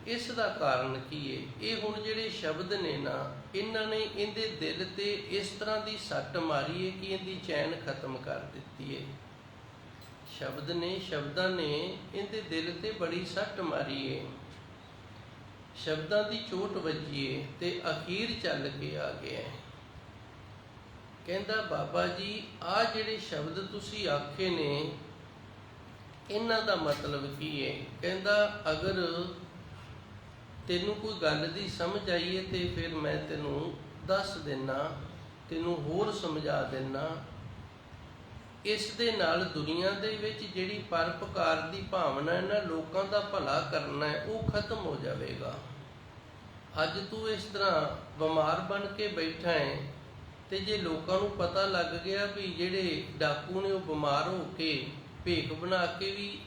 ਇਸ ਦਾ ਕਾਰਨ ਕੀ ਹੈ? ਇਹ ਹੁਣ ਜਿਹੜੇ ਸ਼ਬਦ ਨੇ ਨਾ, ਇਹਨਾਂ ਨੇ ਇਹਦੇ ਦਿਲ ਤੇ ਇਸ ਤਰ੍ਹਾਂ ਦੀ ਸੱਟ ਮਾਰੀ ਹੈ ਕਿ ਇਹਦੀ ਚੈਨ ਖਤਮ ਕਰ ਦਿੱਤੀ ਹੈ। ਸ਼ਬਦ ਨੇ, ਸ਼ਬਦਾਂ ਨੇ ਇਹਦੇ ਦਿਲ ਤੇ ਬੜੀ ਸੱਟ ਮਾਰੀ ਹੈ। ਸ਼ਬਦਾਂ ਦੀ ਚੋਟ ਵੱਜੀ ਹੈ ਤੇ ਅਖੀਰ ਚੱਲ ਕੇ ਆ ਗਿਆ ਹੈ। ਕਹਿੰਦਾ ਬਾਬਾ ਜੀ ਆਹ ਜਿਹੜੇ ਸ਼ਬਦ ਤੁਸੀਂ ਆਖੇ ਨੇ ਇਹਨਾਂ ਦਾ ਮਤਲਬ ਕੀ ਹੈ? ਕਹਿੰਦਾ ਅਗਰ ਤੈਨੂੰ ਕੋਈ ਗੱਲ ਦੀ ਸਮਝ ਆਈਏ ਤੇ ਫਿਰ ਮੈਂ ਤੈਨੂੰ ਦੱਸ ਦਿੰਨਾ, ਤੈਨੂੰ ਹੋਰ ਸਮਝਾ ਦਿੰਨਾ। ਇਸ ਦੇ ਨਾਲ ਦੁਨੀਆ ਦੇ ਵਿੱਚ ਜਿਹੜੀ ਪਰਉਪਕਾਰ ਦੀ ਭਾਵਨਾ ਹੈ ਨਾ, ਲੋਕਾਂ ਦਾ ਭਲਾ ਕਰਨਾ ਹੈ, ਉਹ ਖਤਮ ਹੋ ਜਾਵੇਗਾ। ਅੱਜ ਤੂੰ ਇਸ ਤਰ੍ਹਾਂ ਬਿਮਾਰ ਬਣ ਕੇ ਬੈਠਾ ਹੈ ਤੇ ਜੇ ਲੋਕਾਂ ਨੂੰ ਪਤਾ ਲੱਗ ਗਿਆ ਵੀ ਜਿਹੜੇ ਡਾਕੂ ਨੇ ਉਹ ਬਿਮਾਰ ਹੋ ਕੇ ਭੇਖ ਬਣਾ ਕੇ ਵੀ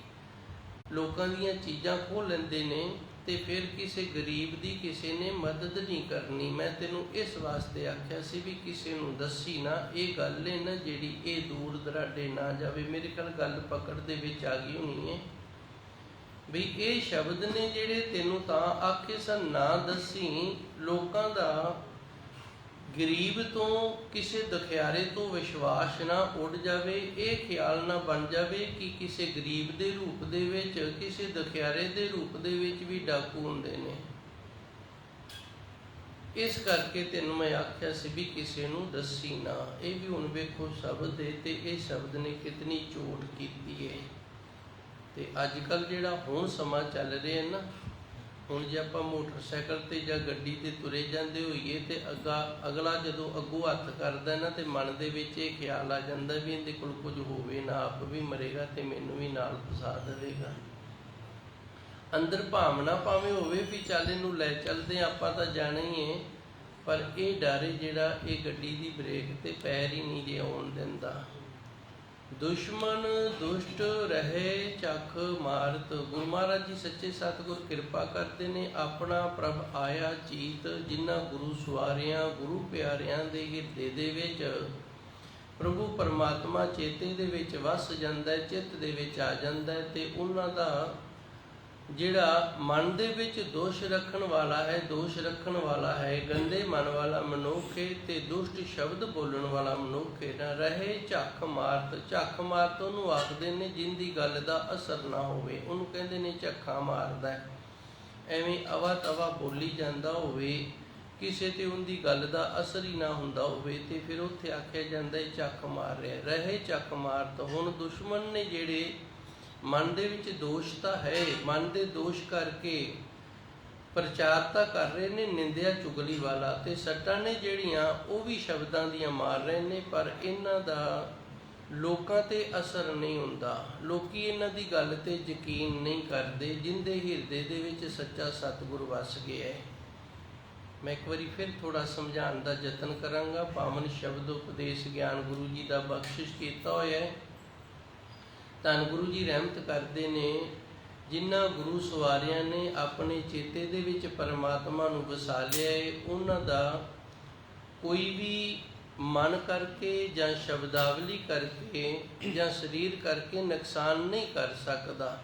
ਲੋਕਾਂ ਦੀਆਂ ਚੀਜ਼ਾਂ ਖੋਹ ਲੈਂਦੇ ਨੇ ਤੇ ਫਿਰ ਕਿਸੇ ਗਰੀਬ ਦੀ ਕਿਸੇ ਨੇ ਮਦਦ ਨਹੀਂ ਕਰਨੀ। ਮੈਂ ਤੈਨੂੰ ਇਸ ਵਾਸਤੇ ਆਖਿਆ ਸੀ ਵੀ ਕਿਸੇ ਨੂੰ ਦੱਸੀ ਨਾ, ਇਹ ਗੱਲ ਹੈ ਨਾ ਜਿਹੜੀ ਇਹ ਦੂਰ ਦਰਾਡੇ ਨਾ ਜਾਵੇ। ਮੇਰੇ ਖਿਆਲ ਗੱਲ ਪਕੜ ਦੇ ਵਿੱਚ ਆ ਗਈ ਹੋਣੀ ਹੈ ਵੀ ਇਹ ਸ਼ਬਦ ਨੇ ਜਿਹੜੇ ਤੈਨੂੰ ਤਾਂ ਆਖੇ ਸਨ ਨਾ ਦੱਸੀ। ਲੋਕਾਂ ਦਾ ਗਰੀਬ ਤੋਂ ਕਿਸੇ ਦੁਖਿਆਰੇ ਤੋਂ ਵਿਸ਼ਵਾਸ ਨਾ ਉੱਡ ਜਾਵੇ, ਇਹ ਖਿਆਲ ਨਾ ਬਣ ਜਾਵੇ ਕਿ ਕਿਸੇ ਗਰੀਬ ਦੇ ਰੂਪ ਦੇ ਵਿੱਚ, ਕਿਸੇ ਦੁਖਿਆਰੇ ਦੇ ਰੂਪ ਦੇ ਵਿੱਚ ਵੀ ਡਾਕੂ ਹੁੰਦੇ ਨੇ। ਇਸ ਕਰਕੇ ਤੈਨੂੰ ਮੈਂ ਆਖਿਆ ਸੀ ਵੀ ਕਿਸੇ ਨੂੰ ਦੱਸੀ ਨਾ। ਇਹ ਵੀ ਹੁਣ ਵੇਖੋ ਸ਼ਬਦ ਹੈ ਤੇ ਇਹ ਸ਼ਬਦ ਨੇ ਕਿਤਨੀ ਚੋਟ ਕੀਤੀ ਹੈ। ਤੇ ਅੱਜ ਕੱਲ੍ਹ ਜਿਹੜਾ ਹੁਣ ਸਮਾਂ ਚੱਲ ਰਿਹਾ ਨਾ, ਹੁਣ ਜੇ ਆਪਾਂ ਮੋਟਰਸਾਈਕਲ ਤੇ ਜਾਂ ਗੱਡੀ ਤੇ ਤੁਰੇ ਜਾਂਦੇ ਹੋਈਏ ਤੇ ਅਗਲਾ ਜਦੋਂ ਅੱਗੋਂ ਹੱਥ ਕਰਦਾ ਨਾ ਤੇ ਮਨ ਦੇ ਵਿੱਚ ਇਹ ਖਿਆਲ ਆ ਜਾਂਦਾ ਵੀ ਇਹਦੇ ਕੋਲ ਕੁਝ ਹੋਵੇ ਨਾ, ਆਪ ਵੀ ਮਰੇਗਾ ਤੇ ਮੈਨੂੰ ਵੀ ਨਾਲ ਫਸਾ ਦੇਵੇਗਾ। ਅੰਦਰ ਭਾਵਨਾ ਭਾਵੇਂ ਹੋਵੇ ਵੀ ਚੱਲ ਇਹਨੂੰ ਲੈ ਚੱਲਦੇ ਆਪਾਂ ਤਾਂ ਜਾਣਾ ਹੀ ਹੈ, ਪਰ ਇਹ ਡਰ ਜਿਹੜਾ ਇਹ ਗੱਡੀ ਦੀ ਬ੍ਰੇਕ ਤੇ ਪੈਰ ਹੀ ਨਹੀਂ ਜੇ ਆਉਣ ਦਿੰਦਾ। ਦੁਸ਼ਮਨ ਦੁਸ਼ਟ ਰਹੇ ਚੱਖ ਮਾਰਤ। ਗੁਰੂ ਮਹਾਰਾਜ ਜੀ ਸੱਚੇ ਸਤਿਗੁਰ ਕਿਰਪਾ ਕਰਦੇ ਨੇ, ਆਪਣਾ ਪ੍ਰਭ ਆਇਆ ਚੀਤ। ਜਿਨ੍ਹਾਂ ਗੁਰੂ ਸਵਾਰਿਆਂ ਗੁਰੂ ਪਿਆਰਿਆਂ ਦੇ ਹਿਰਦੇ ਦੇ ਵਿੱਚ ਪ੍ਰਭੂ ਪਰਮਾਤਮਾ ਚੇਤੇ ਦੇ ਵਿੱਚ ਵਸ ਜਾਂਦਾ, ਚਿੱਤ ਦੇ ਵਿੱਚ ਆ ਜਾਂਦਾ ਤੇ ਉਹਨਾਂ ਦਾ ਜਿਹੜਾ ਮਨ ਦੇ ਵਿੱਚ ਦੋਸ਼ ਰੱਖਣ ਵਾਲਾ ਹੈ, ਦੋਸ਼ ਰੱਖਣ ਵਾਲਾ ਹੈ, ਗੰਦੇ ਮਨ ਵਾਲਾ ਮਨੁੱਖ ਹੈ ਤੇ ਦੁਸ਼ਟ ਸ਼ਬਦ ਬੋਲਣ ਵਾਲਾ ਮਨੁੱਖ ਹੈ ਨਾ, ਰਹੇ ਝੱਖ ਮਾਰਤ। ਝੱਖ ਮਾਰਤ ਉਹਨੂੰ ਆਖਦੇ ਨੇ ਜਿੰਦੀ ਗੱਲ ਦਾ ਅਸਰ ਨਾ ਹੋਵੇ, ਉਹਨੂੰ ਕਹਿੰਦੇ ਨੇ ਝੱਖਾ ਮਾਰਦਾ। ਐਵੇਂ ਅਵਾ ਤਵਾ ਬੋਲੀ ਜਾਂਦਾ ਹੋਵੇ, ਕਿਸੇ ਤੇ ਉਹਦੀ ਗੱਲ ਦਾ ਅਸਰ ਹੀ ਨਾ ਹੁੰਦਾ ਹੋਵੇ ਤੇ ਫਿਰ ਉੱਥੇ ਆਖਿਆ ਜਾਂਦਾ ਝੱਖ ਮਾਰ ਰਿਹਾ, ਰਹੇ ਝੱਖ ਮਾਰਤ। ਹੁਣ ਦੁਸ਼ਮਣ ਨੇ ਜਿਹੜੇ ਮਨ ਦੇ ਵਿੱਚ ਦੋਸ਼ ਤਾਂ ਹੈ, ਮਨ ਦੇ ਦੋਸ਼ ਕਰਕੇ ਪ੍ਰਚਾਰ ਤਾਂ ਕਰ ਰਹੇ ਨੇ ਨਿੰਦਿਆ ਚੁਗਲੀ ਵਾਲਾ, ਤੇ ਸੱਟਾਂ ਨੇ ਜਿਹੜੀਆਂ ਉਹ ਵੀ ਸ਼ਬਦਾਂ ਦੀਆਂ ਮਾਰ ਰਹੇ ਨੇ, ਪਰ ਇਹਨਾਂ ਦਾ ਲੋਕਾਂ ਤੇ ਅਸਰ ਨਹੀਂ ਹੁੰਦਾ। ਲੋਕੀ ਇਹਨਾਂ ਦੀ ਗੱਲ ਤੇ ਯਕੀਨ ਨਹੀਂ ਕਰਦੇ ਜਿਨ੍ਹਾਂ ਹਿਰਦੇ ਦੇ ਵਿੱਚ ਸੱਚਾ ਸਤਿਗੁਰ ਵਸ ਗਿਆ ਹੈ। ਮੈਂ ਇੱਕ ਵਾਰੀ ਫਿਰ ਥੋੜਾ ਸਮਝਾਉਣ ਦਾ ਯਤਨ ਕਰਾਂਗਾ। ਪਾਵਨ ਸ਼ਬਦ ਉਪਦੇਸ਼ ਗਿਆਨ ਗੁਰੂ ਜੀ ਦਾ ਬਖਸ਼ਿਸ਼ ਕੀਤਾ ਹੋਇਆ ਹੈ। ਧੰਨ ਗੁਰੂ ਜੀ ਰਹਿਮਤ ਕਰਦੇ ਨੇ, ਜਿਨ੍ਹਾਂ ਗੁਰੂ ਸਵਾਰਿਆਂ ਨੇ ਆਪਣੇ ਚੇਤੇ ਦੇ ਵਿੱਚ ਪਰਮਾਤਮਾ ਨੂੰ ਵਸਾ ਲਿਆ ਹੈ, ਉਹਨਾਂ ਦਾ ਕੋਈ ਵੀ ਮਨ ਕਰਕੇ ਜਾਂ ਸ਼ਬਦਾਵਲੀ ਕਰਕੇ ਜਾਂ ਸਰੀਰ ਕਰਕੇ ਨੁਕਸਾਨ ਨਹੀਂ ਕਰ ਸਕਦਾ।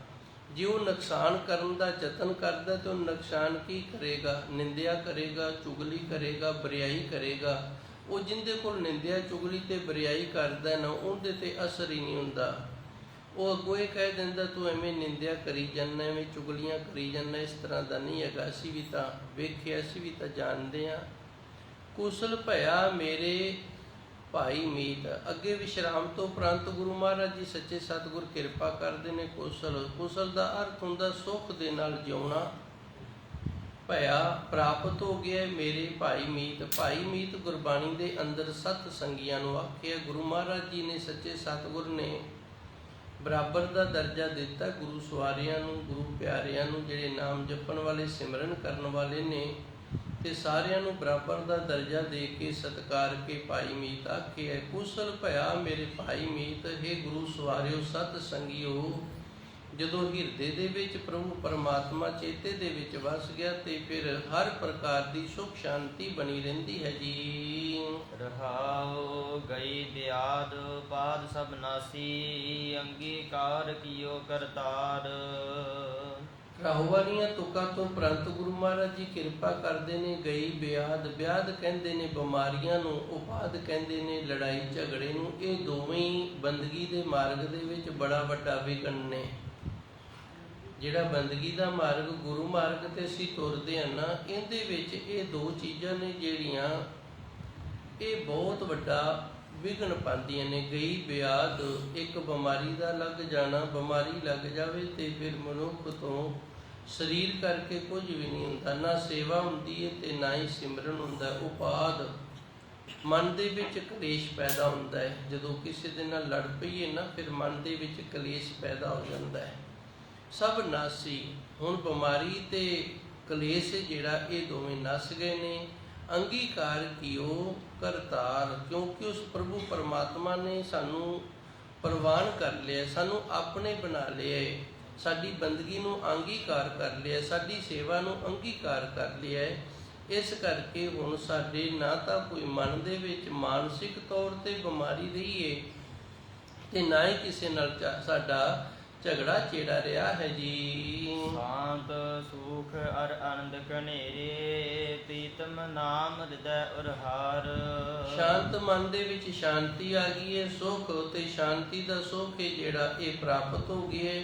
ਜੇ ਉਹ ਨੁਕਸਾਨ ਕਰਨ ਦਾ ਯਤਨ ਕਰਦਾ ਤਾਂ ਉਹ ਨੁਕਸਾਨ ਕੀ ਕਰੇਗਾ? ਨਿੰਦਿਆ ਕਰੇਗਾ, ਚੁਗਲੀ ਕਰੇਗਾ, ਬਰਿਆਈ ਕਰੇਗਾ। ਉਹ ਜਿਹਦੇ ਕੋਲ ਨਿੰਦਿਆ ਚੁਗਲੀ ਤੇ ਬਰਿਆਈ ਕਰਦਾ ਨਾ, ਉਹਦੇ ਤੇ ਅਸਰ ਹੀ ਨਹੀਂ ਹੁੰਦਾ। ਉਹ ਅੱਗੋਂ ਇਹ ਕਹਿ ਦਿੰਦਾ ਤੂੰ ਐਵੇਂ ਨਿੰਦਿਆ ਕਰੀ ਜਾਂਦਾ, ਐਵੇਂ ਚੁਗਲੀਆਂ ਕਰੀ ਜਾਂਦਾ, ਇਸ ਤਰ੍ਹਾਂ ਦਾ ਨਹੀਂ ਹੈਗਾ। ਅਸੀਂ ਵੀ ਤਾਂ ਵੇਖਿਆ, ਅਸੀਂ ਵੀ ਤਾਂ ਜਾਣਦੇ ਹਾਂ। ਕੁਸਲ ਭਇਆ ਮੇਰੇ ਭਾਈ ਮੀਤ। ਅੱਗੇ ਵਿਸ਼ਰਾਮ ਤੋਂ ਉਪਰੰਤ ਗੁਰੂ ਮਹਾਰਾਜ ਜੀ ਸੱਚੇ ਸਤਿਗੁਰ ਕਿਰਪਾ ਕਰਦੇ ਨੇ। ਕੁਸਲ ਦਾ ਅਰਥ ਹੁੰਦਾ ਸੁੱਖ ਦੇ ਨਾਲ ਜਿਉਣਾ। ਭਇਆ ਪ੍ਰਾਪਤ ਹੋ ਗਿਆ ਮੇਰੇ ਭਾਈ ਮੀਤ। ਭਾਈ ਮੀਤ ਗੁਰਬਾਣੀ ਦੇ ਅੰਦਰ ਸਤ ਸੰਗੀਆਂ ਨੂੰ ਆਖਿਆ। ਗੁਰੂ ਮਹਾਰਾਜ ਜੀ ਨੇ ਸੱਚੇ ਸਤਿਗੁਰ ਨੇ ਬਰਾਬਰ ਦਾ ਦਰਜਾ ਦਿੱਤਾ ਗੁਰੂ ਸਵਾਰਿਆਂ ਨੂੰ, ਗੁਰੂ ਪਿਆਰਿਆਂ ਨੂੰ, ਜਿਹੜੇ ਨਾਮ ਜਪਣ ਵਾਲੇ, ਸਿਮਰਨ ਕਰਨ ਵਾਲੇ ਨੇ, ਤੇ ਸਾਰਿਆਂ ਨੂੰ ਬਰਾਬਰ ਦਾ ਦਰਜਾ ਦੇ ਕੇ ਸਤਿਕਾਰ ਕੇ ਭਾਈ ਮੀਤ ਆਖਿਆ। ਕੁਸਲ ਭਇਆ ਮੇਰੇ ਭਾਈ ਮੀਤ। हे ਗੁਰੂ ਸਵਾਰਿਓ, ਸਤ ਸੰਗਿਓ, ਜਦੋਂ ਹਿਰਦੇ ਦੇ ਵਿੱਚ ਪ੍ਰਭੂ ਪਰਮਾਤਮਾ ਚੇਤੇ ਦੇ ਵਿੱਚ ਵਸ ਗਿਆ ਤੇ ਫਿਰ ਹਰ ਪ੍ਰਕਾਰ ਦੀ ਸੁਖ ਸ਼ਾਂਤੀ ਬਣੀ ਰਹਿੰਦੀ ਹੈ ਜੀ। ਰਹਾਉ ਗਈ ਬਿਆਦ ਬਾਦ ਸਭ ਨਾਸੀ, ਅੰਗੀਕਾਰ ਕੀਓ ਕਰਤਾਰ। ਰਾਹੂ ਵਾਲੀਆਂ ਤੁਕਾਂ ਤੋਂ ਪ੍ਰੰਤ ਗੁਰੂ ਮਹਾਰਾਜ ਜੀ ਕਿਰਪਾ ਕਰਦੇ ਨੇ। ਗਈ ਬਿਆਦ, ਬਿਆਦ ਕਹਿੰਦੇ ਨੇ ਬਿਮਾਰੀਆਂ ਨੂੰ, ਉਪਾਦ ਕਹਿੰਦੇ ਨੇ ਲੜਾਈ ਝਗੜੇ ਨੂੰ। ਇਹ ਦੋਵੇਂ ਹੀ ਬੰਦਗੀ ਦੇ ਮਾਰਗ ਦੇ ਵਿੱਚ ਬੜਾ ਵੱਡਾ ਵਿਘਨ ਨੇ। ਜਿਹੜਾ ਬੰਦਗੀ ਦਾ ਮਾਰਗ, ਗੁਰੂ ਮਾਰਗ ਤੇ ਅਸੀਂ ਤੁਰਦੇ ਹਾਂ ਨਾ, ਇਹਦੇ ਵਿੱਚ ਇਹ ਦੋ ਚੀਜ਼ਾਂ ਨੇ ਜਿਹੜੀਆਂ ਇਹ ਬਹੁਤ ਵੱਡਾ ਵਿਘਨ ਪਾਉਂਦੀਆਂ ਨੇ। ਗਈ ਬਿਆਦ ਇੱਕ ਬਿਮਾਰੀ ਦਾ ਲੱਗ ਜਾਣਾ, ਬਿਮਾਰੀ ਲੱਗ ਜਾਵੇ ਤੇ ਫਿਰ ਮਨੁੱਖ ਤੋਂ ਸਰੀਰ ਕਰਕੇ ਕੁਝ ਵੀ ਨਹੀਂ ਹੁੰਦਾ, ਨਾ ਸੇਵਾ ਹੁੰਦੀ ਹੈ ਤੇ ਨਾ ਹੀ ਸਿਮਰਨ ਹੁੰਦਾ। ਉਪਾਦ ਮਨ ਦੇ ਵਿੱਚ ਕਲੇਸ਼ ਪੈਦਾ ਹੁੰਦਾ ਹੈ। ਜਦੋਂ ਕਿਸੇ ਦੇ ਨਾਲ ਲੜ ਪਈਏ ਨਾ, ਫਿਰ ਮਨ ਦੇ ਵਿੱਚ ਕਲੇਸ਼ ਪੈਦਾ ਹੋ ਜਾਂਦਾ ਹੈ। ਸਭ ਨਾਸੀ, ਹੁਣ ਬਿਮਾਰੀ ਤੇ ਕਲੇਸ਼ ਜਿਹੜਾ ਇਹ ਦੋਵੇਂ ਨਸ ਗਏ ਨੇ। ਅੰਗੀਕਾਰ ਕੀਓ ਕਰਤਾਰ, ਕਿਉਂਕਿ ਉਸ ਪ੍ਰਭੂ ਪਰਮਾਤਮਾ ਨੇ ਸਾਨੂੰ ਪ੍ਰਵਾਨ ਕਰ ਲਿਆ, ਸਾਨੂੰ ਆਪਣੇ ਬਣਾ ਲਿਆ, ਸਾਡੀ ਬੰਦਗੀ ਨੂੰ ਅੰਗੀਕਾਰ ਕਰ ਲਿਆ, ਸਾਡੀ ਸੇਵਾ ਨੂੰ ਅੰਗੀਕਾਰ ਕਰ ਲਿਆ। ਇਸ ਕਰਕੇ ਹੁਣ ਸਾਡੇ ਨਾ ਤਾਂ ਕੋਈ ਮਨ ਦੇ ਵਿੱਚ ਮਾਨਸਿਕ ਤੌਰ 'ਤੇ ਬਿਮਾਰੀ ਰਹੀ ਹੈ ਤੇ ਨਾ ਹੀ ਕਿਸੇ ਨਾਲ ਸਾਡਾ ਝਗੜਾ ਚੇੜਾ ਰਿਹਾ ਹੈ ਜੀ। ਸ਼ਾਂਤ ਸੁਖ ਅਰ ਆਨੰਦ ਕਨੇਰੇ, ਪ੍ਰੀਤਮ ਨਾਮ ਹਿਰਦੈ ਉਰਹਾਰ। ਸ਼ਾਂਤ ਮਨ ਦੇ ਵਿੱਚ ਸ਼ਾਂਤੀ ਆ ਗਈ ਹੈ, ਸੁਖ ਤੇ ਸ਼ਾਂਤੀ ਦਾ ਸੁਖ ਹੈ ਜਿਹੜਾ ਇਹ ਪ੍ਰਾਪਤ ਹੋ ਗਿਆ ਹੈ।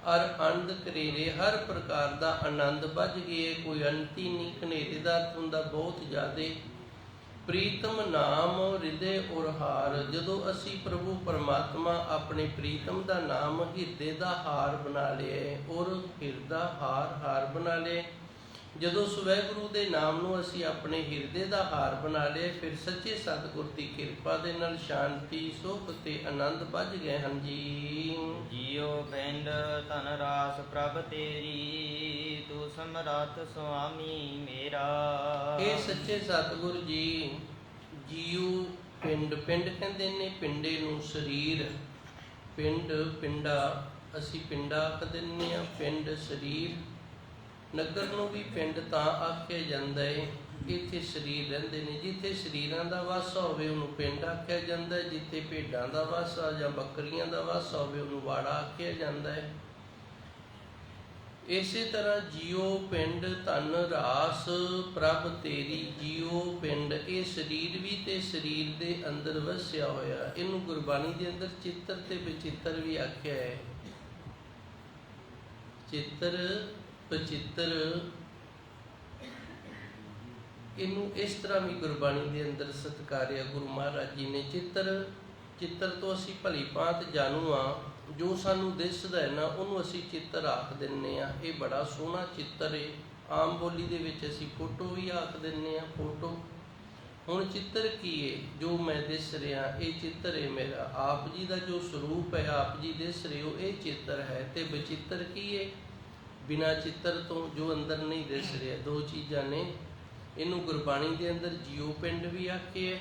ਅਰ ਆਨੰਦ ਕਨੇਰੇ, ਹਰ ਪ੍ਰਕਾਰ ਦਾ ਆਨੰਦ ਵੱਜ ਗਿਆ, ਕੋਈ ਅੰਤ ਹੀ ਨਹੀਂ। ਕਨੇਰੇ ਦਾ ਅਰਥ ਹੁੰਦਾ ਬਹੁਤ ਜ਼ਿਆਦੇ। ਪ੍ਰੀਤਮ ਨਾਮ ਹਿਰਦੇ ਉਰਹਾਰ, ਜਦੋਂ ਅਸੀਂ ਪ੍ਰਭੂ ਪਰਮਾਤਮਾ ਆਪਣੇ ਪ੍ਰੀਤਮ ਦਾ ਨਾਮ ਹਿਰਦੇ ਦਾ ਹਾਰ ਬਣਾ ਲਿਆ, ਔਰ ਹਿਰਦਾ ਹਾਰ ਬਣਾ ਲਿਆ। ਜਦੋਂ ਵਾਹਿਗੁਰੂ ਦੇ ਨਾਮ ਨੂੰ ਅਸੀਂ ਆਪਣੇ ਹਿਰਦੇ ਦਾ ਹਾਰ ਬਣਾ ਲਿਆ, ਫਿਰ ਸੱਚੇ ਸਤਿਗੁਰ ਦੀ ਕਿਰਪਾ ਦੇ ਨਾਲ ਸ਼ਾਂਤੀ ਸੁਖ ਤੇ ਆਨੰਦ ਵੱਜ ਗਏ ਹਨ ਜੀ। ਜੀਉ ਪਿੰਡ ਧਨ ਰਾਸ ਪ੍ਰਭ ਤੇਰੀ, ਤੂੰ ਸਮਰੱਥ ਸੁਆਮੀ ਮੇਰਾ। ਇਹ ਸੱਚੇ ਸਤਿਗੁਰ ਜੀ, ਜੀਉ ਪਿੰਡ, ਪਿੰਡ ਕਹਿੰਦੇ ਨੇ ਪਿੰਡੇ ਨੂੰ, ਸਰੀਰ ਪਿੰਡ, ਪਿੰਡਾ ਅਸੀਂ ਪਿੰਡਾ ਆਖ ਦਿੰਦੇ ਹਾਂ, ਪਿੰਡ ਸਰੀਰ। ਨਗਰ ਨੂੰ ਵੀ ਪਿੰਡ ਤਾਂ ਆਖਿਆ ਜਾਂਦਾ ਹੈ, ਇੱਥੇ ਸਰੀਰ ਰਹਿੰਦੇ ਨੇ। ਜਿੱਥੇ ਸਰੀਰਾਂ ਦਾ ਵਾਸਾ ਹੋਵੇ ਉਹਨੂੰ ਪਿੰਡ ਆਖਿਆ ਜਾਂਦਾ ਹੈ, ਜਿੱਥੇ ਭੇਡਾਂ ਦਾ ਵਾਸਾ ਜਾਂ ਬੱਕਰੀਆਂ ਦਾ ਵਾਸਾ ਹੋਵੇ ਉਹਨੂੰ ਵਾੜਾ ਆਖਿਆ ਜਾਂਦਾ ਹੈ। ਇਸੇ ਤਰ੍ਹਾਂ ਜੀਉ ਪਿੰਡ ਧਨ ਰਾਸ ਪ੍ਰਭ ਤੇਰੀ, ਜੀਉ ਪਿੰਡ ਇਹ ਸਰੀਰ ਵੀ ਤੇ ਸਰੀਰ ਦੇ ਅੰਦਰ ਵਸਿਆ ਹੋਇਆ। ਇਹਨੂੰ ਗੁਰਬਾਣੀ ਦੇ ਅੰਦਰ ਚਿੱਤਰ ਤੇ ਵਿਚਿੱਤਰ ਵੀ ਆਖਿਆ ਹੈ। ਚਿੱਤਰ ਬਚਿੱਤਰ, ਇਹਨੂੰ ਇਸ ਤਰ੍ਹਾਂ ਵੀ ਗੁਰਬਾਣੀ ਦੇ ਅੰਦਰ ਸਤਿਕਾਰਿਆ ਗੁਰੂ ਮਹਾਰਾਜ ਜੀ ਨੇ। ਚਿੱਤਰ ਤੋਂ ਅਸੀਂ ਭਲੀ ਭਾਂਤ ਜਾਣੂ ਹਾਂ, ਜੋ ਸਾਨੂੰ ਦਿਸਦਾ ਹੈ ਨਾ ਉਹਨੂੰ ਅਸੀਂ ਚਿੱਤਰ ਆਖ ਦਿੰਦੇ ਹਾਂ। ਇਹ ਬੜਾ ਸੋਹਣਾ ਚਿੱਤਰ ਹੈ। ਆਮ ਬੋਲੀ ਦੇ ਵਿੱਚ ਅਸੀਂ ਫੋਟੋ ਵੀ ਆਖ ਦਿੰਦੇ ਹਾਂ, ਫੋਟੋ। ਹੁਣ ਚਿੱਤਰ ਕੀ ਹੈ? ਜੋ ਮੈਂ ਦਿਸ ਰਿਹਾ ਇਹ ਚਿੱਤਰ ਹੈ ਮੇਰਾ। ਆਪ ਜੀ ਦਾ ਜੋ ਸਰੂਪ ਹੈ, ਆਪ ਜੀ ਦਿਸ ਰਹੇ ਹੋ, ਇਹ ਚਿੱਤਰ ਹੈ। ਤੇ ਬਚਿੱਤਰ ਕੀ ਹੈ? ਬਿਨਾਂ ਚਿੱਤਰ ਤੋਂ ਜੋ ਅੰਦਰ ਨਹੀਂ ਦਿਸ ਰਿਹਾ। ਦੋ ਚੀਜ਼ਾਂ ਨੇ। ਇਹਨੂੰ ਗੁਰਬਾਣੀ ਦੇ ਅੰਦਰ ਜੀਉ ਪਿੰਡ ਵੀ ਆਖਿਆ,